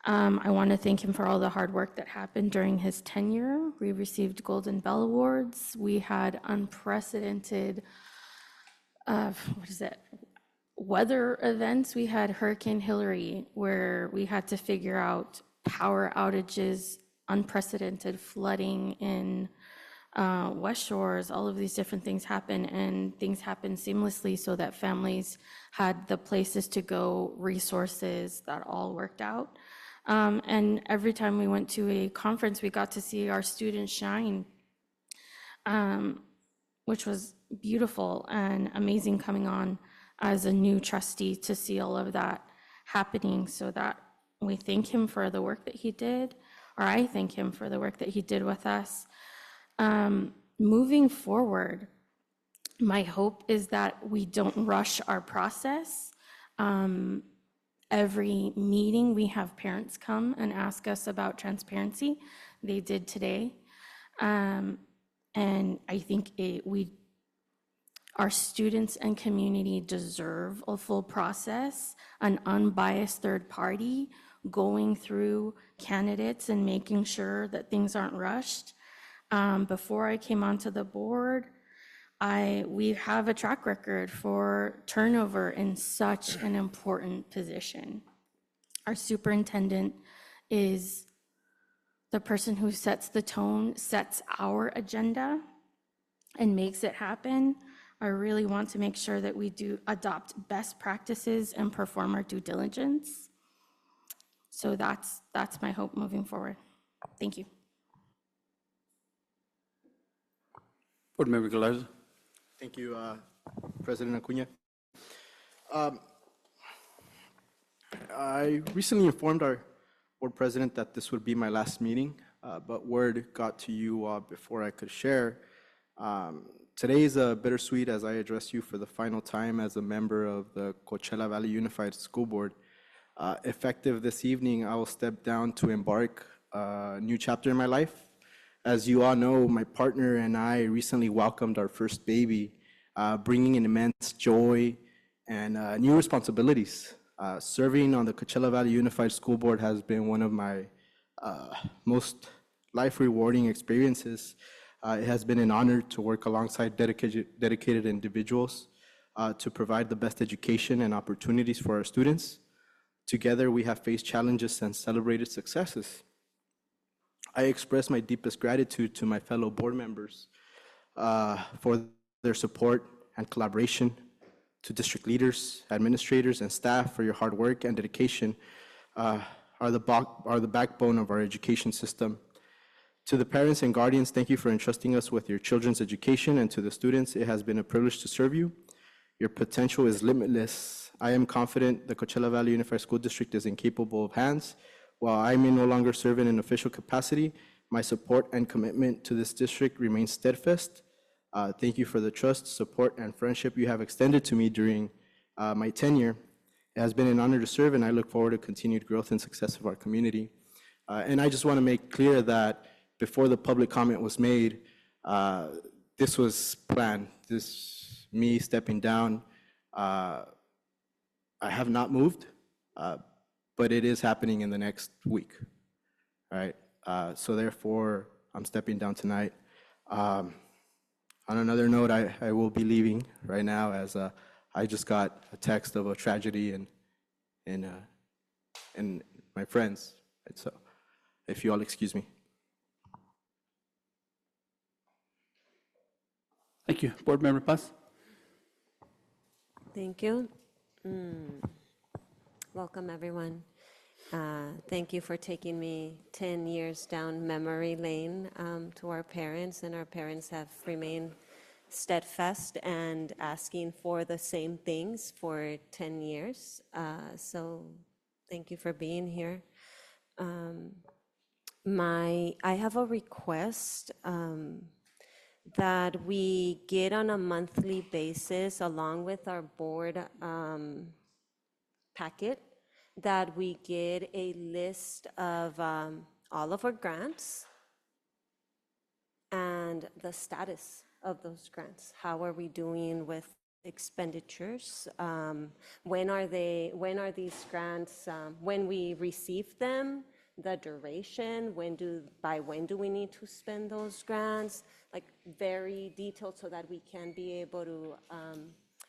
I want to thank him for all the hard work that happened during his tenure. We received Golden Bell Awards. We had unprecedented, weather events. We had Hurricane Hillary, where we had to figure out power outages, unprecedented flooding in West Shores. All of these different things happen, and things happen seamlessly so that families had the places to go, resources, that all worked out. And every time we went to a conference, we got to see our students shine, which was beautiful and amazing coming on as a new trustee to see all of that happening. So that we thank him for the work that he did, or I thank him for the work that he did with us. Moving forward, my hope is that we don't rush our process. Every meeting, we have parents come and ask us about transparency. They did today. And I think our students and community deserve a full process, an unbiased third party going through candidates and making sure that things aren't rushed. Before I came onto the board, we have a track record for turnover in such an important position. Our superintendent is the person who sets the tone, sets our agenda, and makes it happen. I really want to make sure that we do adopt best practices and perform our due diligence. So that's my hope moving forward. Thank you. Board Member Galarza. Thank you, President Acuña. I recently informed our board president that this would be my last meeting, but word got to you before I could share. Today is bittersweet as I address you for the final time as a member of the Coachella Valley Unified School Board. Effective this evening, I will step down to embark a new chapter in my life. As you all know, my partner and I recently welcomed our first baby, bringing an immense joy and new responsibilities. Serving on the Coachella Valley Unified School Board has been one of my most life-rewarding experiences. It has been an honor to work alongside dedicated individuals to provide the best education and opportunities for our students. Together, we have faced challenges and celebrated successes. I express my deepest gratitude to my fellow board members for their support and collaboration, to district leaders, administrators, and staff for your hard work and dedication are the backbone of our education system. To the parents and guardians, thank you for entrusting us with your children's education, and to the students, it has been a privilege to serve you. Your potential is limitless. I am confident the Coachella Valley Unified School District is in capable of hands. While I may no longer serve in an official capacity, my support and commitment to this district remains steadfast. Thank you for the trust, support, and friendship you have extended to me during my tenure. It has been an honor to serve, and I look forward to continued growth and success of our community. And I just want to make clear that before the public comment was made, this was planned. Me stepping down, I have not moved, but it is happening in the next week, all right? So therefore, I'm stepping down tonight. On another note, I will be leaving right now as I just got a text of a tragedy in my friends, right? So if you all excuse me. Thank you. Board Member Paz. Thank you. Welcome, everyone. Thank you for taking me 10 years down memory lane to our parents, and our parents have remained steadfast and asking for the same things for 10 years. So thank you for being here. I have a request that we get on a monthly basis, along with our board packet, that we get a list of all of our grants and the status of those grants. How are we doing with expenditures? When are these grants, when we receive them, the duration, by when do we need to spend those grants? Like very detailed, so that we can be able to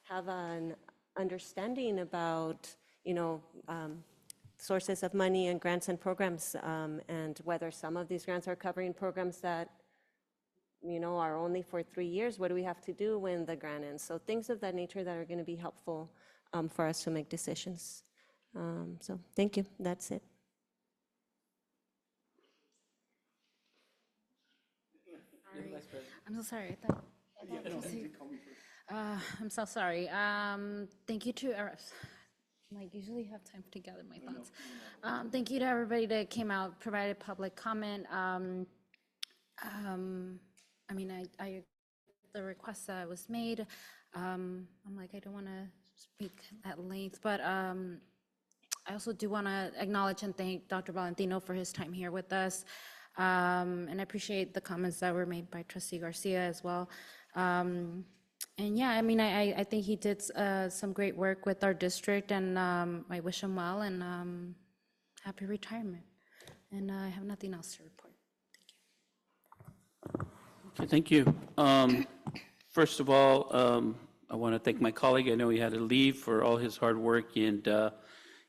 have an understanding about, sources of money and grants and programs, and whether some of these grants are covering programs that, are only for 3 years. What do we have to do when the grant ends? So things of that nature that are going to be helpful for us to make decisions. So thank you. That's it. I'm so sorry. I'm so sorry. Thank you to I usually have time to gather my thoughts. Thank you to everybody that came out, provided public comment. The request that was made, I'm like, I don't want to speak at length, but I also do want to acknowledge and thank Dr. Valentino for his time here with us. And I appreciate the comments that were made by Trustee Garcia as well. And yeah, I think he did some great work with our district, and I wish him well, and happy retirement. And I have nothing else to report. Okay, thank you. First of all, I want to thank my colleague. I know he had to leave for all his hard work, and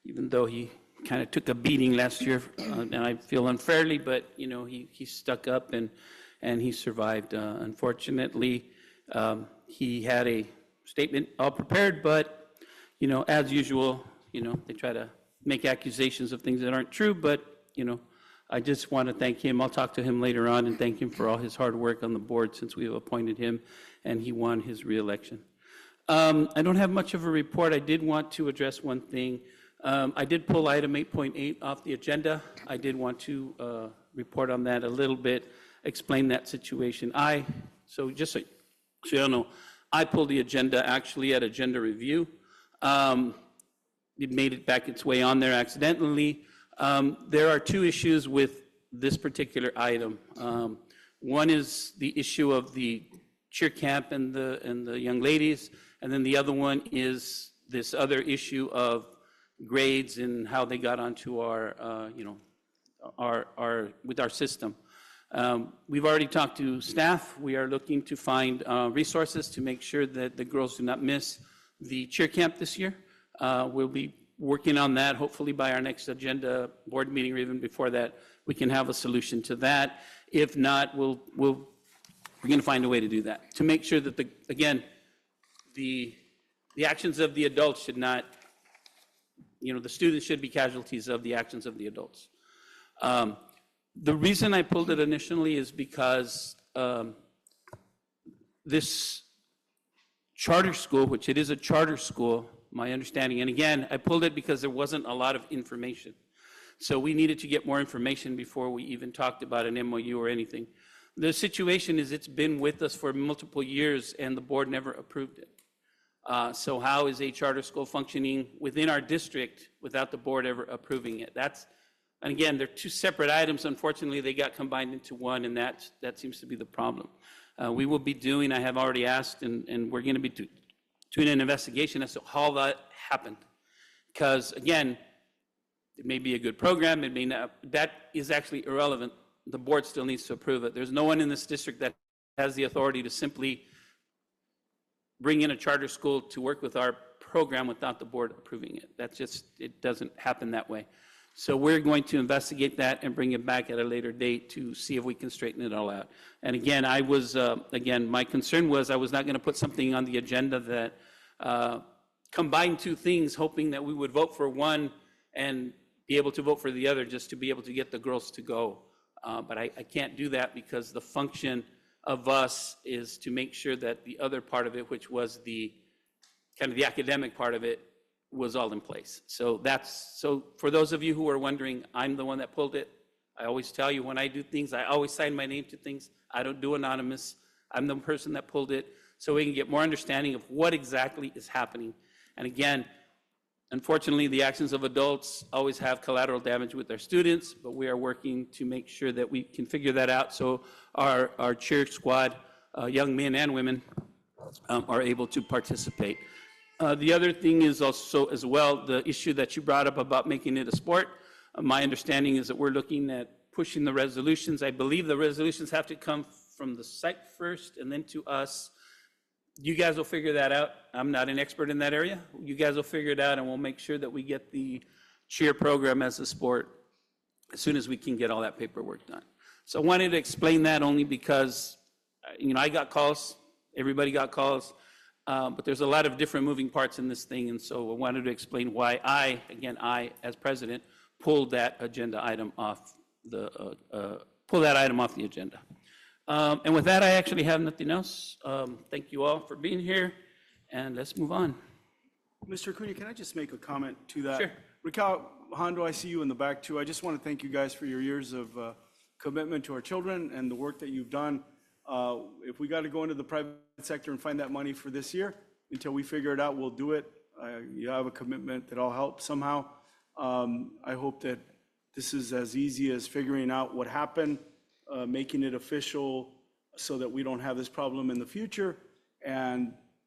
even though he kind of took a beating last year, and I feel unfairly, but he stuck up and he survived. Unfortunately, he had a statement all prepared, but as usual, they try to make accusations of things that aren't true. But I just want to thank him. I'll talk to him later on and thank him for all his hard work on the board since we have appointed him, and he won his reelection. I don't have much of a report. I did want to address one thing. I did pull item 8.8 off the agenda. I did want to report on that a little bit, explain that situation. So just so you know, I pulled the agenda actually at agenda review. It made it back its way on there accidentally. There are two issues with this particular item. One is the issue of the cheer camp and the young ladies, and then the other one is this other issue of grades and how they got onto our, with our system. We've already talked to staff. We are looking to find resources to make sure that the girls do not miss the cheer camp this year. We'll be working on that. Hopefully by our next agenda board meeting or even before that, we can have a solution to that. If not, we're going to find a way to do that, to make sure that, the actions of the adults should not, the students should be casualties of the actions of the adults. The reason I pulled it initially is because this charter school, which it is a charter school, my understanding, and again, I pulled it because there wasn't a lot of information. So we needed to get more information before we even talked about an MOU or anything. The situation is it's been with us for multiple years and the board never approved it. So how is a charter school functioning within our district without the board ever approving it? And again, they're two separate items. Unfortunately, they got combined into one, and that seems to be the problem. We will be doing, I have already asked, and we're going to be doing an investigation as to how that happened. Because again, it may be a good program, it may not, that is actually irrelevant. The board still needs to approve it. There's no one in this district that has the authority to simply bring in a charter school to work with our program without the board approving it. That's just, it doesn't happen that way. So we're going to investigate that and bring it back at a later date to see if we can straighten it all out. And again, my concern was I was not going to put something on the agenda that combined two things, hoping that we would vote for one and be able to vote for the other just to be able to get the girls to go. But I can't do that because the function of us is to make sure that the other part of it, which was the kind of the academic part of it, was all in place. So for those of you who are wondering, I'm the one that pulled it. I always tell you when I do things, I always sign my name to things. I don't do anonymous. I'm the person that pulled it so we can get more understanding of what exactly is happening. And again, unfortunately, the actions of adults always have collateral damage with their students, but we are working to make sure that we can figure that out so our cheer squad, young men and women, are able to participate. The other thing is also as well the issue that you brought up about making it a sport. My understanding is that we're looking at pushing the resolutions. I believe the resolutions have to come from the site first and then to us. You guys will figure that out. I'm not an expert in that area. You guys will figure it out and we'll make sure that we get the cheer program as a sport as soon as we can get all that paperwork done. So I wanted to explain that only because, I got calls, everybody got calls. But there's a lot of different moving parts in this thing, and so I wanted to explain why I, as president, pulled that agenda item off the agenda. And with that, I actually have nothing else. Thank you all for being here, and let's move on. Mr. Acuna, can I just make a comment to that? Sure. Raquel Hondo, I see you in the back too. I just want to thank you guys for your years of commitment to our children and the work that you've done. If we got to go into the private sector and find that money for this year, until we figure it out, we'll do it. You have a commitment that I'll help somehow. I hope that this is as easy as figuring out what happened, making it official so that we don't have this problem in the future,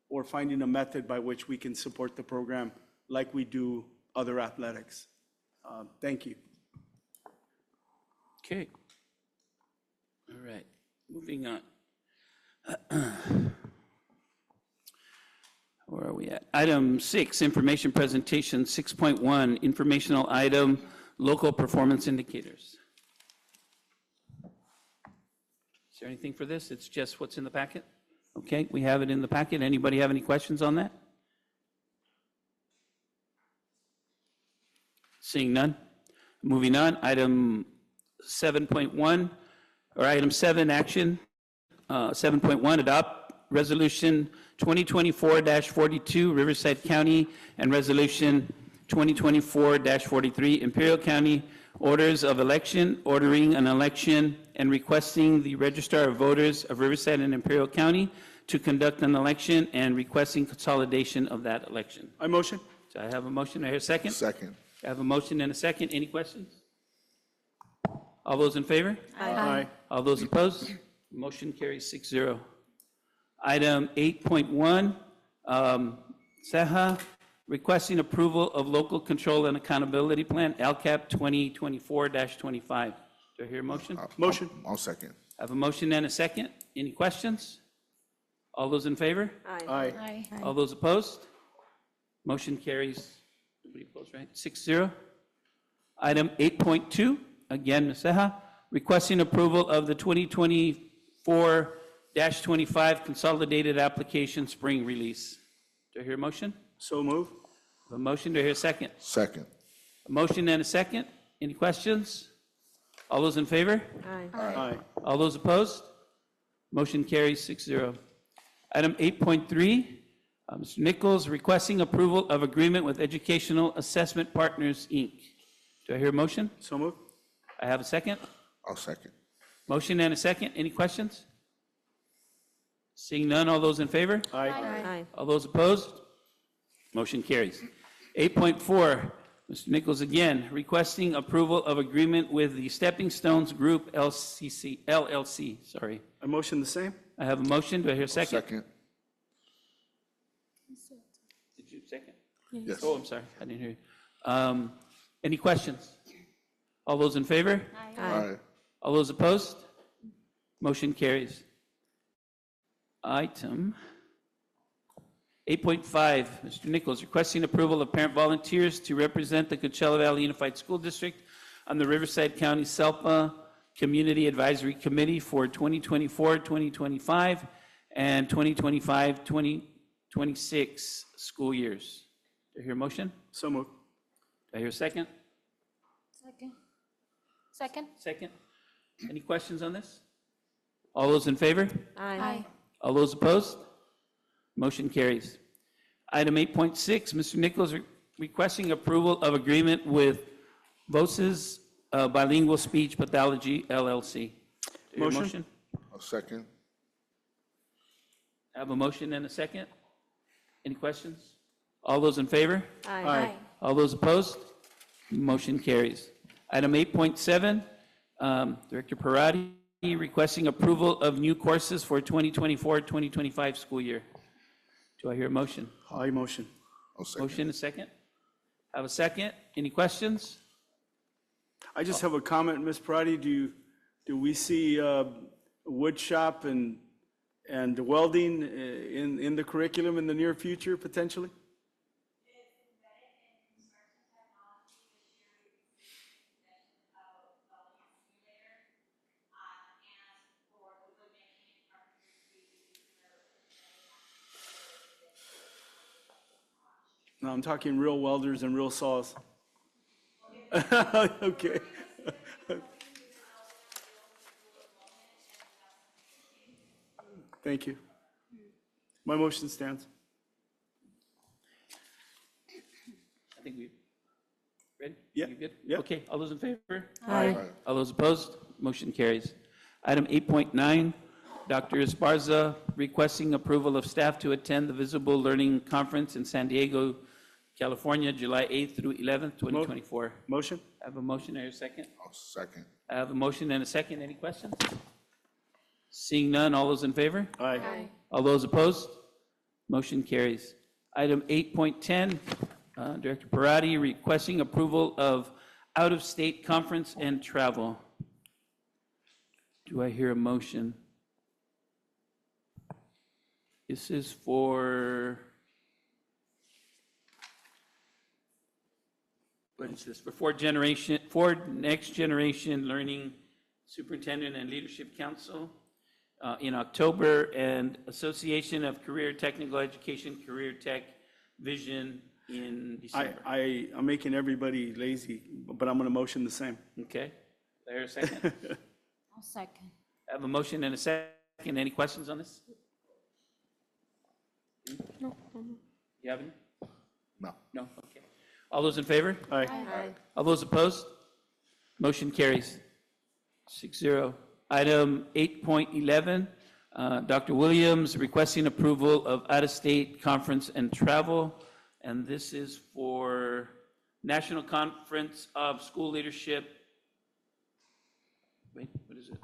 or finding a method by which we can support the program like we do other athletics. Thank you. Okay. All right. Moving on. Where are we at? Item 6, information presentation. 6.1, informational item, local performance indicators. Is there anything for this? It's just what's in the packet? Okay, we have it in the packet. Anybody have any questions on that? Seeing none. Moving on, item 7.1, or item 7, action. 7.1, adopt resolution 2024-42, Riverside County, and resolution 2024-43, Imperial County Orders of Election, ordering an election and requesting the Registrar of Voters of Riverside and Imperial County to conduct an election and requesting consolidation of that election. I motion. So I have a motion. I hear a second. Second. I have a motion and a second. Any questions? All those in favor? Aye. All those opposed? Motion carries 6-0. Item 8.1, Seha, requesting approval of Local Control and Accountability Plan, LCAP 2024-25. Do I hear a motion? Motion. I'll second. I have a motion and a second. Any questions? All those in favor? Aye. All those opposed? Motion carries, nobody opposed, right? 6-0. Item 8.2, again, Ms. Seha, requesting approval of the 2024-25 Consolidated Application Spring Release. Do I hear a motion? So move. A motion, do I hear a second? Second. A motion and a second. Any questions? All those in favor? Aye. All those opposed? Motion carries 6-0. Item 8.3, Mr. Nichols requesting approval of agreement with Educational Assessment Partners, Inc. Do I hear a motion? So move. I have a second. I'll second. Motion and a second. Any questions? Seeing none, all those in favor? Aye. All those opposed? Motion carries. 8.4, Mr. Nichols again, requesting approval of agreement with the Stepping Stones Group LLC, sorry. I motion the same. I have a motion. Do I hear a second? Second. Did you second? Yes. Oh, I'm sorry. I didn't hear you. Any questions? All those in favor? Aye. All those opposed? Motion carries. Item 8.5, Mr. Nichols requesting approval of parent volunteers to represent the Coachella Valley Unified School District on the Riverside County SELPA Community Advisory Committee for 2024-2025 and 2025-2026 school years. Do I hear a motion? So move. Do I hear a second? Second? Second. Any questions on this? All those in favor? Aye. All those opposed? Motion carries. Item 8.6, Mr. Nichols requesting approval of agreement with VOSES Bilingual Speech Pathology LLC. Do you hear a Motion. I'll second. I have a motion and a second. Any questions? All those in favor? Aye. All those opposed? Motion carries. Item 8.7, Director Parati requesting approval of new courses for 2024-2025 school year. Do I hear a motion? I motion. I'll second. Motion, a second? Have a second? Any questions? I just have a comment, Ms. Parati. Do we see wood shop and welding in the curriculum in the near future, potentially? No, I'm talking real welders and real saws. Okay. Thank you. My motion stands. I think we, ready? Yeah. You good? Yeah. Okay, all those in favor? Aye. All those opposed? Motion carries. Item 8.9, Dr. Esparza requesting approval of staff to attend the Visible Learning Conference in San Diego, California, July 8th through 11th, 2024. Motion? I have a motion, I hear a second. I'll second. I have a motion and a second. Any questions? Seeing none, all those in favor? Aye. All those opposed? Motion carries. Item 8.10, Director Parati requesting approval of out-of-state conference and travel. Do I hear a motion? This is for, what is this? For Next Generation Learning Superintendent and Leadership Council in October, and Association of Career Technical Education, Career Tech Vision in December. I'm making everybody lazy, but I'm going to motion the same. Okay, there a second. I'll second. I have a motion and a second. Any questions on this? No. You have any? No. No, okay. All those in favor? Aye. All those opposed? Motion carries 6-0. Item 8.11, Dr. Williams requesting approval of out-of-state conference and travel. And this is for National Conference of School Leadership. Wait, what is it?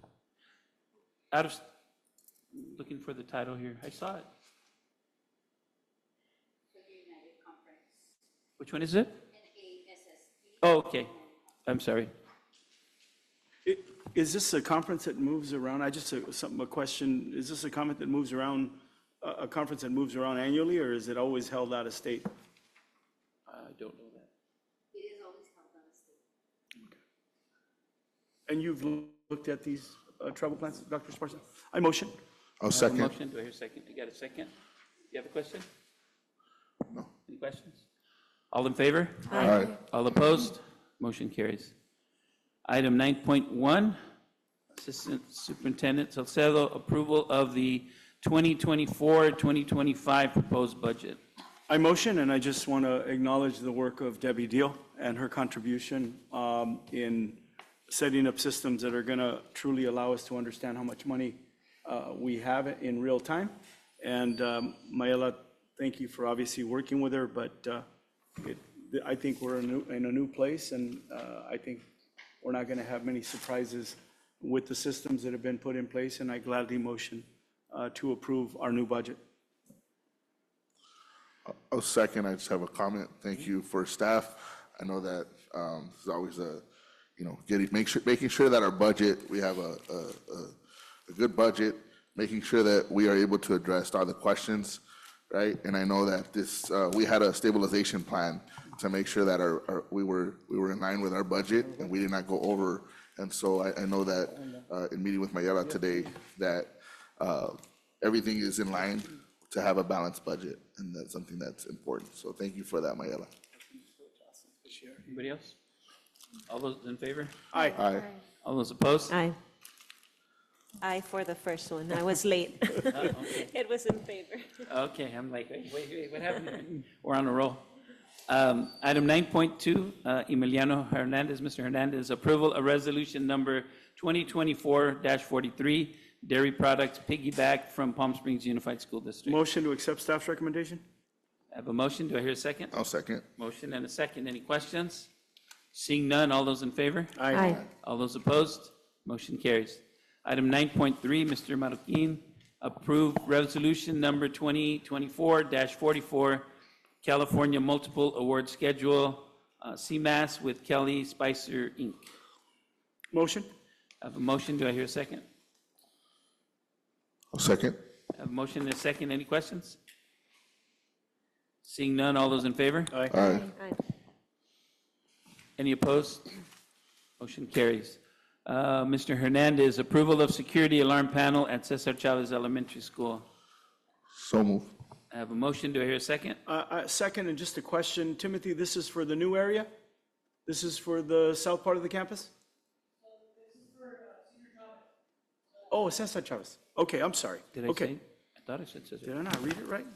Looking for the title here. I saw it. Which one is it? Oh, okay. I'm sorry. Is this a conference that moves around? A question, is this a comment that moves around, a conference that moves around annually, or is it always held out of state? I don't know that. It is always held out of state. And you've looked at these travel plans, Dr. Esparza? I motion. I'll I have a second. motion. Do I hear a second? You got a second? You have a question? No. Any questions? All in favor? Aye. All opposed? Motion carries. Item 9.1, Assistant Superintendent Salcedo, approval of the 2024-2025 proposed budget. I motion, and I just want to acknowledge the work of Debbie Deal and her contribution in setting up systems that are going to truly allow us to understand how much money we have in real time. And Mayela, thank you for obviously working with her, but I think we're in a new place, and I think we're not going to have many surprises with the systems that have been put in place, and I gladly motion to approve our new budget. I'll second. I just have a comment. Thank you for staff. I know that it's always making sure that our budget, we have a good budget, making sure that we are able to address all the questions, right? And I know that we had a stabilization plan to make sure that we were in line with our budget and we did not go over. And so I know that in meeting with Mayela today, that everything is in line to have a balanced budget, and that's something that's important. So thank you for that, Mayela. Anybody else? All those in favor? Aye. Aye. All those opposed? Aye. Aye for the first one. I was late. Okay. It was in favor. Okay, I'm like, wait, what happened? We're on a roll. Item 9.2, Emiliano Hernandez, Mr. Hernandez, approval of resolution number 2024-43, dairy products piggyback from Palm Springs Unified School District. Motion to accept staff's recommendation? I have a motion. Do I hear a second? I'll second. Motion and a second. Any questions? Seeing none, all those in favor? Aye. All those opposed? Motion carries. Item 9.3, Mr. Marroquin, approve resolution number 2024-44, California Multiple Award Schedule, CMAS with Kelly Spicer, Inc. Motion? I have a motion. Do I hear a second? I'll second. I have a motion and a second. Any questions? Seeing none, all those in favor? Aye. Aye. Any opposed? Motion carries. Mr. Hernandez, approval of security alarm panel at Cesar Chavez Elementary School. So move. I have a motion. Do I hear a second? Second, and just a question. Timothy, this is for the new area? This is for the south part of the campus? Oh, Cesar Chavez. Okay, I'm sorry. Did I Okay. say? I thought I said Cesar. Did I not read it right?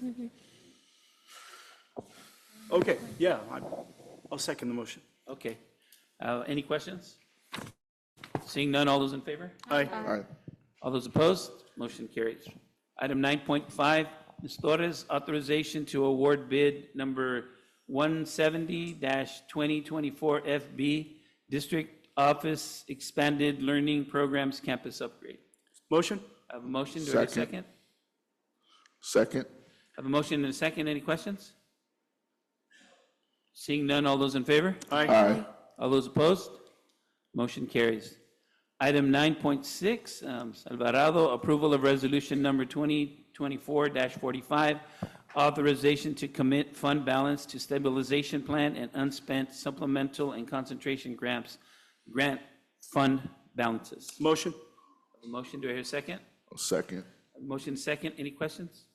Okay, yeah, I'll second the motion. Okay. Any questions? Seeing none, all those in favor? Aye. Aye. All those opposed? Motion carries. Item 9.5, Ms. Torres, authorization to award bid number 170-2024 FB, District Office Expanded Learning Programs Campus Upgrade. Motion? I have a motion. Do I hear a Second. second? Second. I have a motion and a second. Any questions? Seeing none, all those in favor? Aye. All those opposed? Motion carries. Item 9.6, Alvarado, approval of resolution number 2024-45, authorization to commit fund balance to stabilization plan and unspent supplemental and concentration grant fund balances. Motion? A motion, do I hear a second? I'll second. A motion second, any questions?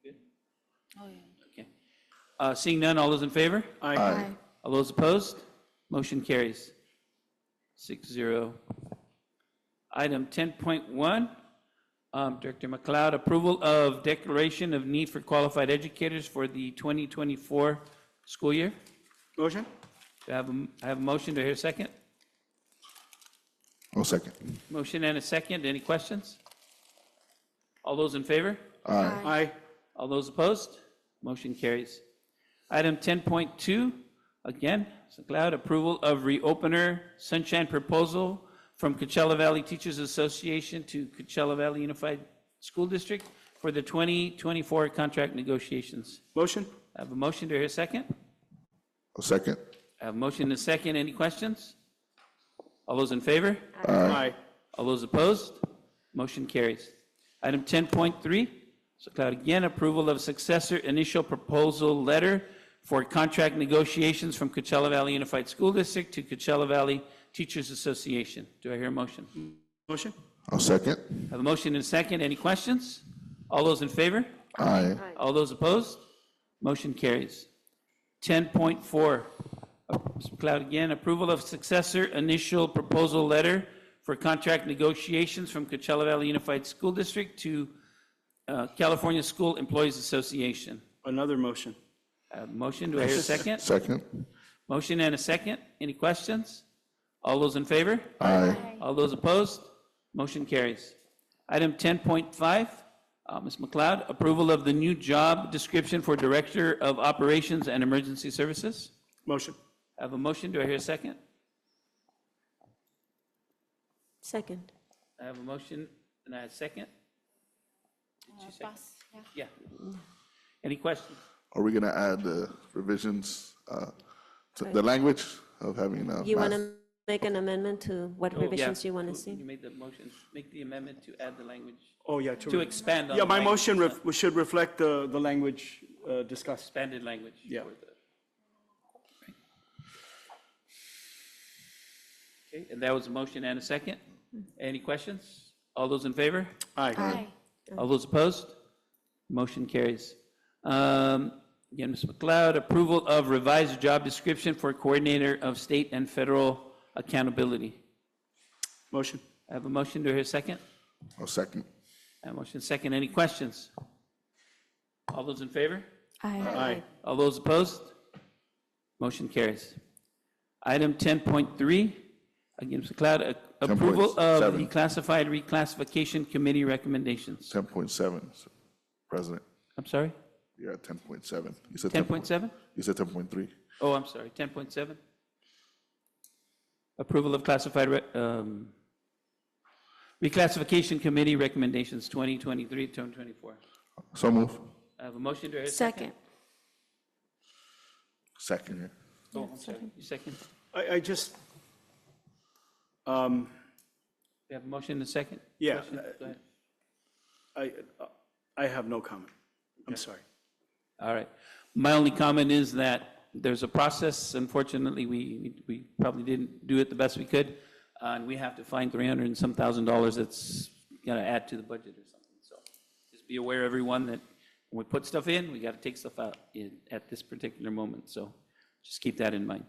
Good? Oh, yeah. Okay. Seeing none, all those in favor? Aye. All those opposed? Motion carries. 6-0. Item 10.1, Director McLeod, approval of declaration of need for qualified educators for the 2024 school year. Motion? Do I have a motion? Do I hear a second? I'll second. Motion and a second. Any questions? All those in favor? Aye. Aye. All those opposed? Motion carries. Item 10.2, again, Mr. Cloud, approval of reopener Sunshine proposal from Coachella Valley Teachers Association to Coachella Valley Unified School District for the 2024 contract negotiations. Motion? I have a motion. Do I hear a second? I'll second. I have a motion and a second. Any questions? All those in favor? Aye. All those opposed? Motion carries. Item 10.3, so Cloud again, approval of successor initial proposal letter for contract negotiations from Coachella Valley Unified School District to Coachella Valley Teachers Association. Do I hear a motion? Motion? I'll second. I have a motion and a second. Any questions? All those in favor? Aye. All those opposed? Motion carries. 10.4, Mr. Cloud again, approval of successor initial proposal letter for contract negotiations from Coachella Valley Unified School District to California School Employees Association. Another motion. I have a motion. Do I hear a second? Second. Motion and a second. Any questions? All those in favor? Aye. All those opposed? Motion carries. Item 10.5, Ms. McLeod, approval of the new job description for Director of Operations and Emergency Services. Motion. I have a motion. Do I hear a second? Second. I have a motion and I have a second. Did you second? Yeah. Any questions? Are we gonna add the revisions, to the language of having, You want math? to make an amendment to what Oh, yeah. revisions you want to You see? made the motion. Make the amendment to add the language, Oh, yeah. to expand on. Yeah, the my language, motion should reflect the language discussed. Expanded language. Yeah. for the- Okay, and that was a motion and a second. Any questions? All those in favor? Aye. All those opposed? Motion carries. Again, Ms. McLeod, approval of revised job description for Coordinator of State and Federal Accountability. Motion. I have a motion. Do I hear a second? I'll second. I have a motion second. Any questions? All those in favor? Aye. All those opposed? Motion carries. Item 10.3, again, Mr. Cloud, approval of 10.7. the classified reclassification committee recommendations. 10.7, President. I'm sorry? You're at 10.7. You said 10.7? You said 10.3. Oh, I'm sorry, 10.7? Approval of classified reclassification committee recommendations 2023 to 2024. So move. I have a motion. Do I hear a second? Second, yeah. Oh, I'm sorry. You second? I just, We have a motion and a second? yeah, Question? Go ahead. I have no comment. I'm sorry. All right. My only comment is that there's a process. Unfortunately, we probably didn't do it the best we could, and we have to find $300 and some thousand that's going to add to the budget or something. So just be aware, everyone, that when we put stuff in, we got to take stuff out at this particular moment. So just keep that in mind.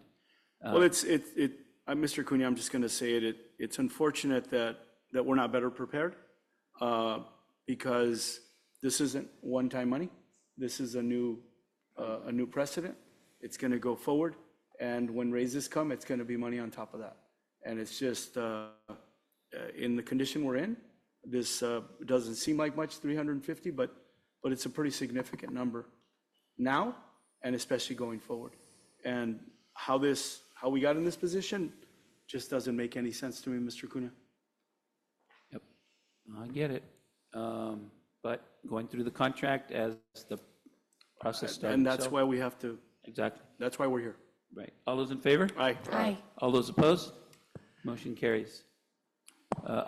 Well, Mr. Cunha, I'm just going to say it, it's unfortunate that we're not better prepared, because this isn't one-time money. This is a new precedent. It's going to go forward, and when raises come, it's going to be money on top of that. And it's just, in the condition we're in, this doesn't seem like much, 350, but it's a pretty significant number now, and especially going forward. And how we got in this position just doesn't make any sense to me, Mr. Cunha. Yep, I get it. But going through the contract as the process starts. And that's why we have to, Exactly, that's why we're here. right. All those in favor? Aye. Aye. All those opposed? Motion carries.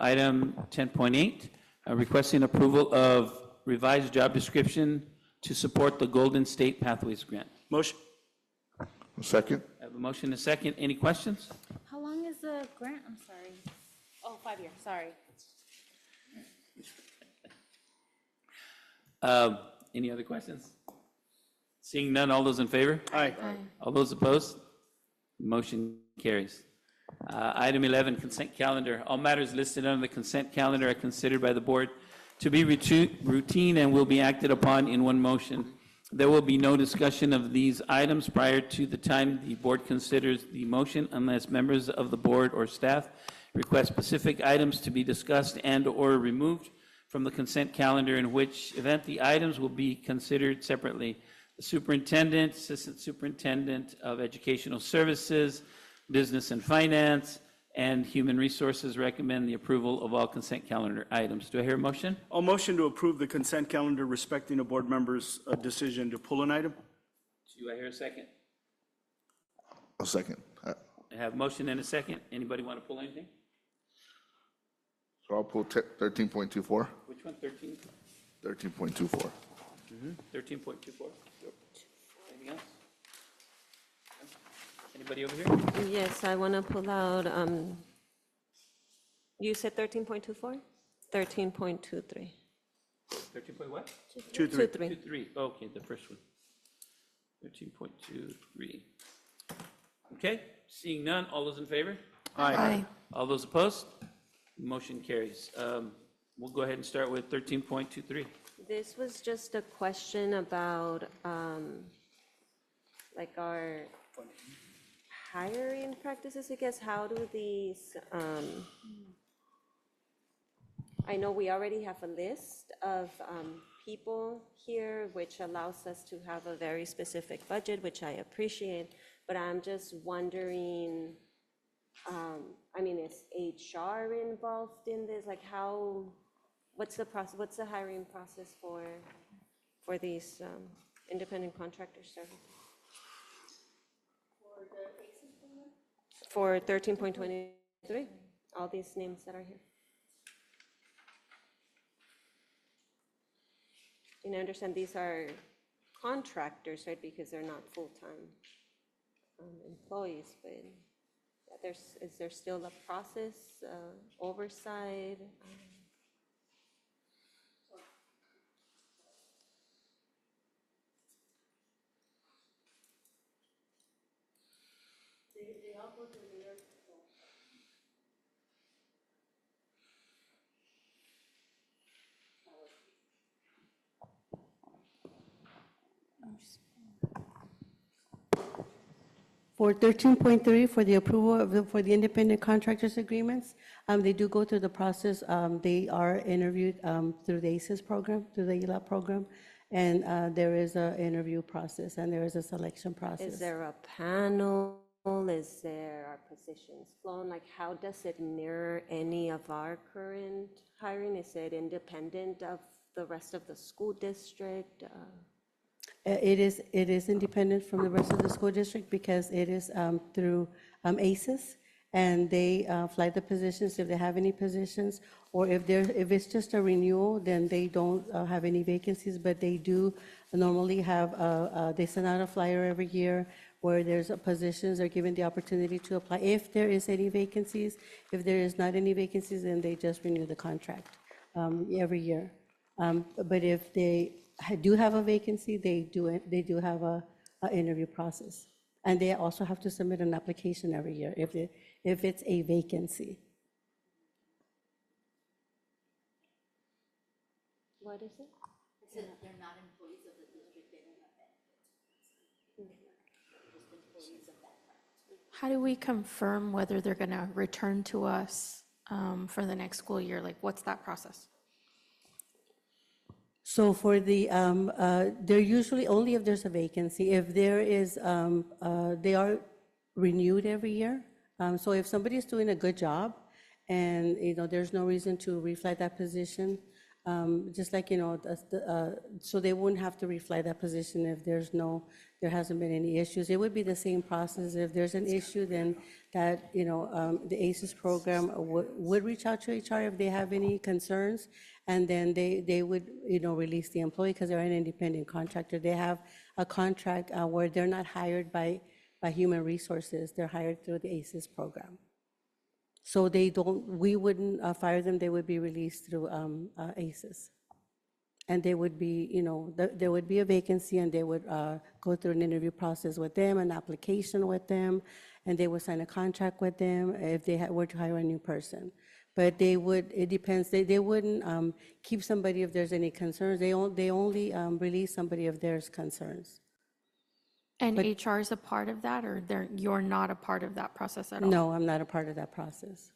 Item 10.8, requesting approval of revised job description to support the Golden State Pathways Grant. Motion. Second. I have a motion and a second. Any questions? How long is the grant? I'm sorry. Oh, 5 years, sorry. Any other questions? Seeing none, all those in favor? Aye. All those opposed? Motion carries. Item 11, consent calendar. All matters listed under the consent calendar are considered by the board to be routine and will be acted upon in one motion. There will be no discussion of these items prior to the time the board considers the motion unless members of the board or staff request specific items to be discussed and/or removed from the consent calendar, in which event the items will be considered separately. The superintendent, assistant superintendent of educational services, business and finance, and human resources recommend the approval of all consent calendar items. Do I hear a motion? I'll motion to approve the consent calendar respecting a board member's decision to pull an item. Do I hear a second? A second. I have motion and a second. Anybody want to pull anything? So I'll pull 13.24. Which one, 13? 13.24. 13.24? Anything else? Anybody over here? Yes, I want to pull out, you said 13.24? 13.23. 13 point what? 2-3. 2.3. Okay, the first one. 13.23. Okay, seeing none, all those in favor? Aye. All those opposed? Motion carries. We'll go ahead and start with 13.23. This was just a question about, like our hiring practices, I guess. How do these, I know we already have a list of people here, which allows us to have a very specific budget, which I appreciate, but I'm just wondering, I mean, is HR involved in this? Like how, what's the process, what's the hiring process for these independent contractor services? For 13.23, all these names that are here. And I understand these are contractors, right, because they're not full-time employees, but is there still a process, oversight? For 13.3, for the approval of for the independent contractors agreements, they do go through the process. They are interviewed through the ACES program, through the ELAP program, and there is an interview process and there is a selection process. Is there a panel? Is there are positions flown? Like how does it mirror any of our current hiring? Is it independent of the rest of the school district? It is independent from the rest of the school district because it is through ACES, and they fly the positions if they have any positions, or if it's just a renewal, then they don't have any vacancies, but they do normally have, they send out a flyer every year where there's positions, they're given the opportunity to apply. If there is any vacancies, if there is not any vacancies, then they just renew the contract every year. But if they do have a vacancy, they do have a interview process. And they also have to submit an application every year if it's a vacancy. What is it? They're not employees of the district, they don't have benefits. Just employees of that practice. How do we confirm whether they're going to return to us for the next school year? Like, what's that process? So for the, they're usually only if there's a vacancy. If there is, they are renewed every year. So if somebody is doing a good job and, there's no reason to reflect that position, just like, so they wouldn't have to reflect that position if there hasn't been any issues. It would be the same process. If there's an issue, then that, the ACES program would reach out to HR if they have any concerns, and then they would, release the employee because they're an independent contractor. They have a contract where they're not hired by human resources. They're hired through the ACES program. So we wouldn't fire them, they would be released through ACES. And they would be, there would be a vacancy and they would go through an interview process with them, an application with them, and they would sign a contract with them if they were to hire a new person. But they would, it depends, they wouldn't keep somebody if there's any concerns. They only release somebody if there's concerns. And But- HR is a part of that, or you're not a part of that process at all? No, I'm not a part of that process.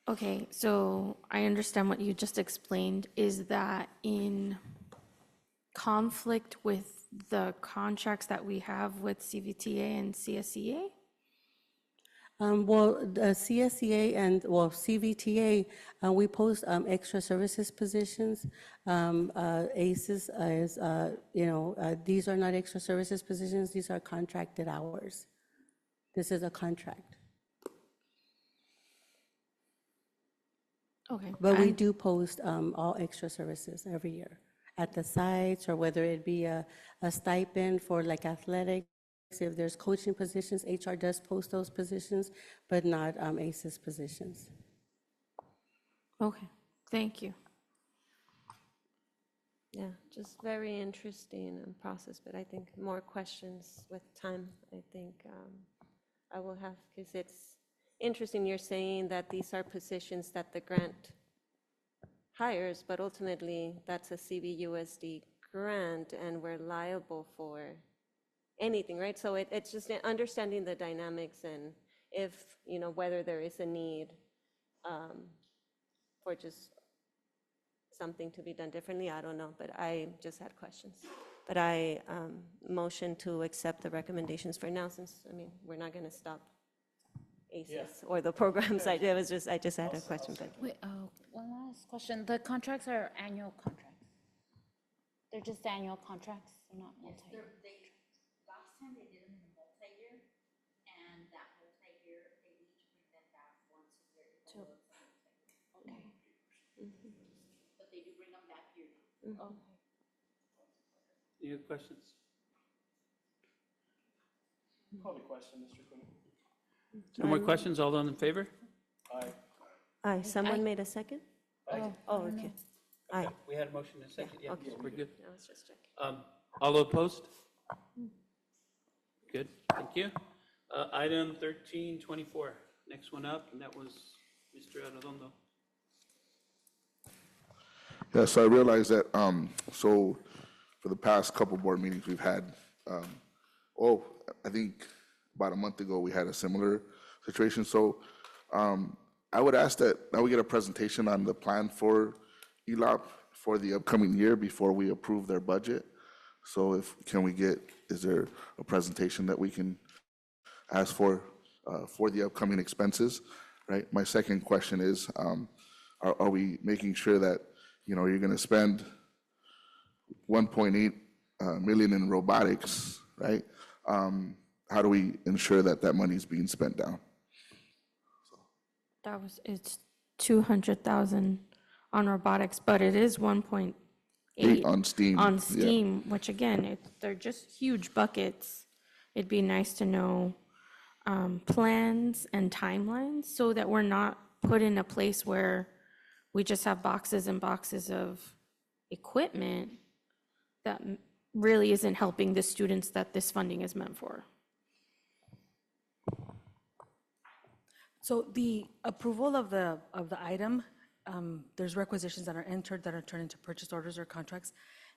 Okay, so I understand what you just explained. Is that in conflict with the contracts that we have with CVTA and CSEA? Well, the CSEA and, well, CVTA, we post extra services positions. ACES is, these are not extra services positions, these are contracted hours. This is a contract. Okay. But we do post all extra services every year at the sites, or whether it be a stipend for like athletics. If there's coaching positions, HR does post those positions, but not ACES positions. Okay, thank you. Yeah, just very interesting process, but I think more questions with time, I think I will have, because it's interesting you're saying that these are positions that the grant hires, but ultimately that's a CVUSD grant and we're liable for anything, right? So it's just understanding the dynamics and if, whether there is a need for just something to be done differently, I don't know, but I just had questions. But I motion to accept the recommendations for now, since, we're not going to stop ACES or the programs. I just had a question. But Wait, one last question. The contracts are annual contracts? They're just annual contracts, they're not multi-year? Last time they did them in a multi-year, and that multi-year, they each bring them back once a year. even though it's a multi-year. Okay. But they do bring them back yearly. Okay. Any other questions? Call the question, Mr. Quinn. No more questions? All those in favor? Aye. aye, someone made a second? Oh, okay. Aye. We had a motion in a second, yeah, okay. we're good. I was just checking. All opposed? Good, thank you. Item 1324, next one up, and that was Mr. Arredondo. Yeah, so I realized that, so for the past couple board meetings we've had, I think about a month ago, we had a similar situation. So I would ask that now we get a presentation on the plan for ELOP for the upcoming year before we approve their budget. So is there a presentation that we can ask for the upcoming expenses, right? My second question is, are we making sure that, you're going to spend 1.8 million in robotics, right? How do we ensure that that money is being spent down? It's 200,000 on robotics, but it is 1.8 on STEAM. On yeah. STEAM, which again, they're just huge buckets. It'd be nice to know plans and timelines so that we're not put in a place where we just have boxes and boxes of equipment that really isn't helping the students that this funding is meant for. So the approval of the item, there's requisitions that are entered that are turned into purchase orders or contracts,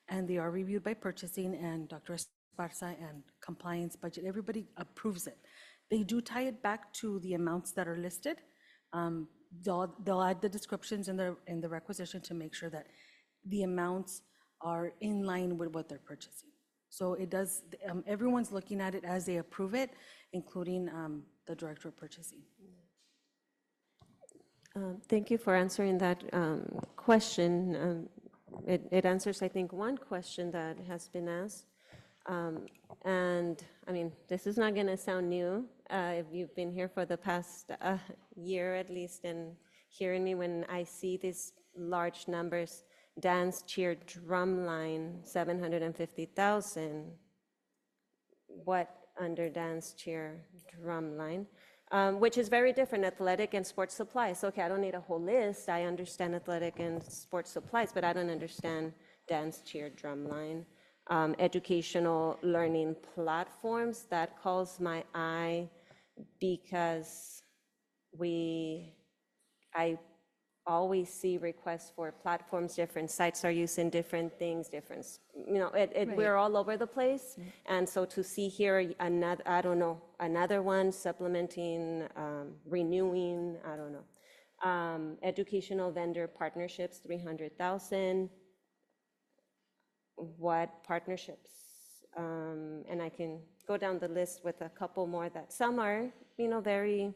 and they are reviewed by purchasing and Dr. Esparza and compliance budget. Everybody approves it. They do tie it back to the amounts that are listed. They'll add the descriptions in the requisition to make sure that the amounts are in line with what they're purchasing. So it does, everyone's looking at it as they approve it, including the director of purchasing. Thank you for answering that question. It answers, I think, one question that has been asked. And this is not going to sound new. If you've been here for the past year at least and hearing me, when I see these large numbers, dance, cheer, drum line, 750,000. What under dance, cheer, drum line? Which is very different, athletic and sports supplies. Okay, I don't need a whole list. I understand athletic and sports supplies, but I don't understand dance, cheer, drum line. Educational learning platforms, that calls my eye because we I always see requests for platforms, different sites are using different things, we're all over the place. And so to see here another, I don't know, another one supplementing, renewing, I don't know. Educational vendor partnerships, 300,000. What partnerships? And I can go down the list with a couple more that some are, very,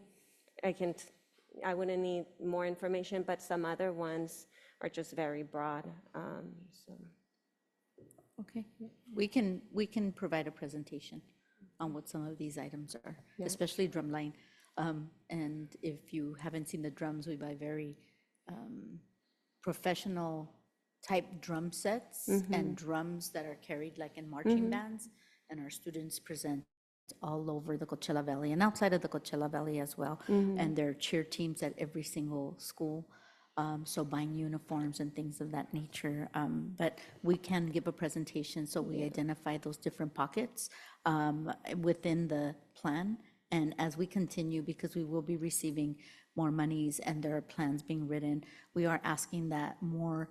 I wouldn't need more information, but some other ones are just very broad. So Okay, we can provide a presentation on what some of these items are, Yeah. especially drumline. And if you haven't seen the drums, we buy very professional type drum sets and drums that are carried like in marching bands, and our students present all over the Coachella Valley and outside of the Coachella Valley as well. And there are cheer teams at every single school. So buying uniforms and things of that nature. But we can give a presentation, so we identify those different pockets within the plan. And as we continue, because we will be receiving more monies and there are plans being written, we are asking that more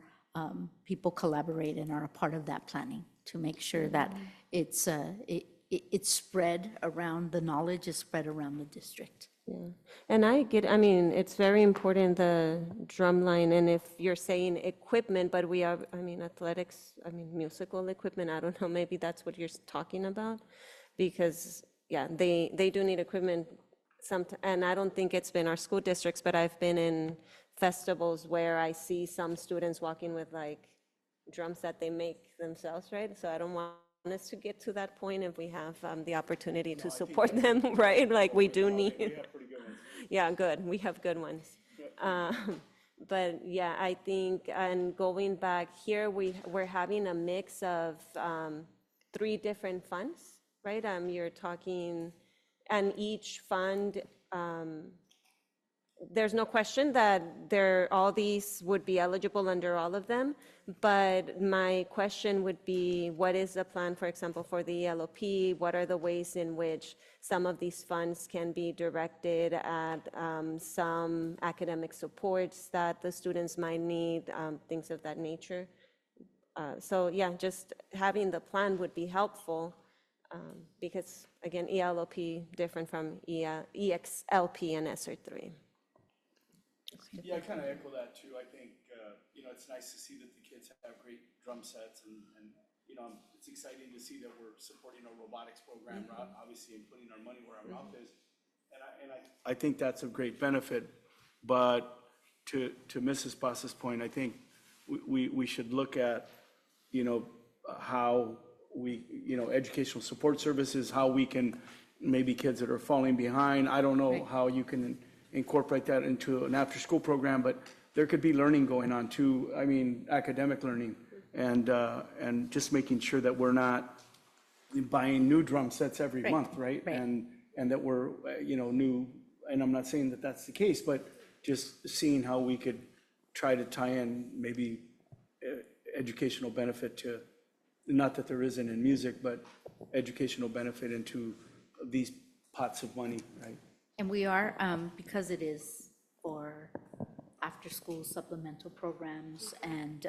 people collaborate and are a part of that planning to make sure that it's spread around, the knowledge is spread around the district. yeah, and it's very important, the drum line, and if you're saying equipment, but we are, athletics, musical equipment, I don't know, maybe that's what you're talking about, because, yeah, they do need equipment, and I don't think it's been our school districts, but I've been in festivals where I see some students walking with like drums that they make themselves, right? So I don't want us to get to that point if we have the opportunity to support them, right? Like we do need. We have pretty good ones. Yeah, good. We have good ones. But yeah, I think, and going back here, we're having a mix of 3 different funds, right? You're talking, and each fund, there's no question that all these would be eligible under all of them, but my question would be, what is the plan, for example, for the ELOP? What are the ways in which some of these funds can be directed at some academic supports that the students might need, things of that nature? So yeah, just having the plan would be helpful, because again, ELOP different from EXLP and ESSER 3. Yeah, I kind of echo that too. I think, it's nice to see that the kids have great drum sets and it's exciting to see that we're supporting a robotics program, obviously, and putting our money where our mouth is. And I think that's a great benefit. But to Mrs. Pasa's point, I think we should look at, how we, educational support services, how we can, maybe kids that are falling behind. I don't know how you can incorporate that into an after-school program, but there could be learning going on too. Academic learning, and just making sure that we're not buying new drum sets every month, right? And that we're, new, and I'm not saying that that's the case, but just seeing how we could try to tie in maybe educational benefit to, not that there isn't in music, but educational benefit into these pots of money, right? And we are, because it is for after-school supplemental programs, and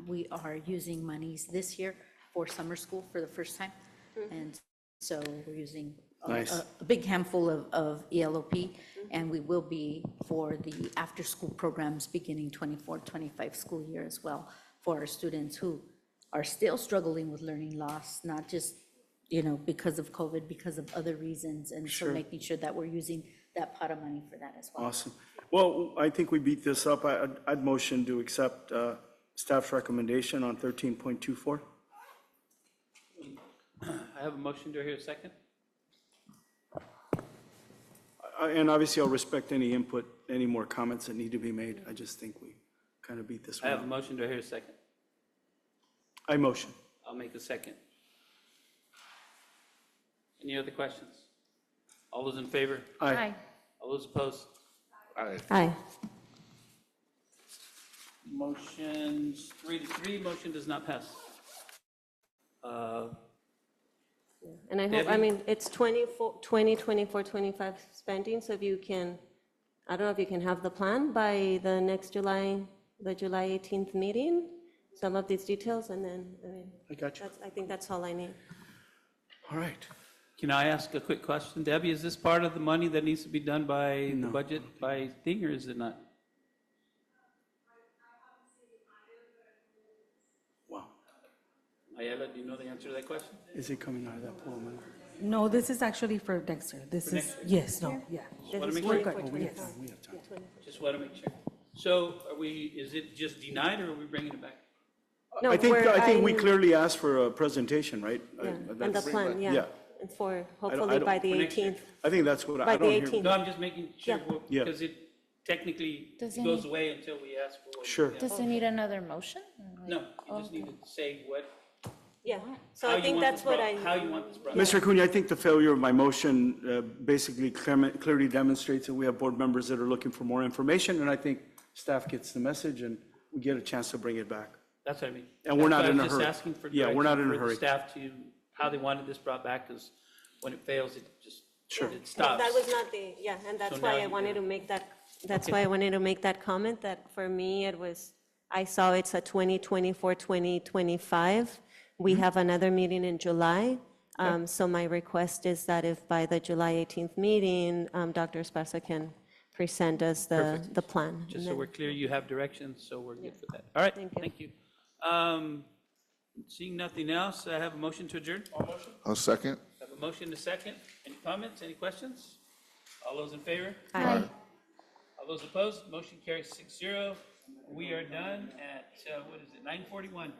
we are using monies this year for summer school for the first time. And so we're using a big handful of ELOP, and we will be for the after-school programs beginning 24-25 school year as well, for our students who are still struggling with learning loss, not just, because of COVID, because of other reasons. And so making sure that we're using that pot of money for that as well. Awesome. Well, I think we beat this up. I'd motion to accept staff's recommendation on 13.24. I have a motion. Do I hear a second? And obviously, I'll respect any input, any more comments that need to be made. I just think we kind of beat this I one have a up. motion. Do I hear a second? I motion. I'll make a second. Any other questions? All those in favor? Aye. All those opposed? Aye. Motion's 3-3. Motion does not pass. And I hope, Debbie? it's 2024, 25 spending, so if you can I don't know if you can have the plan by the next July, the July 18th meeting, some of these details, and then, I mean, I got you. I think that's all I need. All right. Can I ask a quick question? Debbie, is this part of the money that needs to be done by the budget by thing, or is it not? Wow. Ayala, do you know the answer to that question? Is it coming out of that pool of money? No, this is actually for next year. This is, yes, no, yeah. Just want to make We're sure. good, yes. We have time. Just want to make sure. So is it just denied, or are we bringing it back? No, I think we I'm- clearly asked for a presentation, right? Yeah, and the That's- plan, Yeah. yeah. And for, don't- hopefully by the For next year. 18th. I think that's what, By I the don't hear. 18th. No, I'm just making sure, Yeah. because it technically Does it goes need- away until we ask for. Sure. Does it need another motion? No, you just need to say what, Yeah, so how I you think want that's this what brought, I. how you want this brought. Mr. Cunha, I think the failure of my motion basically clearly demonstrates that we have board members that are looking for more information, and I think staff gets the message and we get a chance to bring it back. That's what I mean. And we're That's not why in a I was hurry. just asking for Yeah, we're not direction in a for the hurry. staff to, how they wanted this brought back, because when it fails, it just, Sure. it stops. That was not the, yeah, and that's So why now I you wanted do. to make that, that's Okay. why I wanted to make that comment, that for me, it was, I saw it's a 2024, 2025. We Mm-hmm. have another meeting in July. So my request is that if by the July 18th meeting, Dr. Esparza can present us the plan. Just and so then- we're clear, you have directions, so we're good for that. All right, thank you. Seeing nothing else, I have a motion to adjourn. I'll second. I have a motion to second. Any comments, any questions? All those in favor? Aye. All those opposed? Motion carries 6-0. We are done at, what is it, 9:41.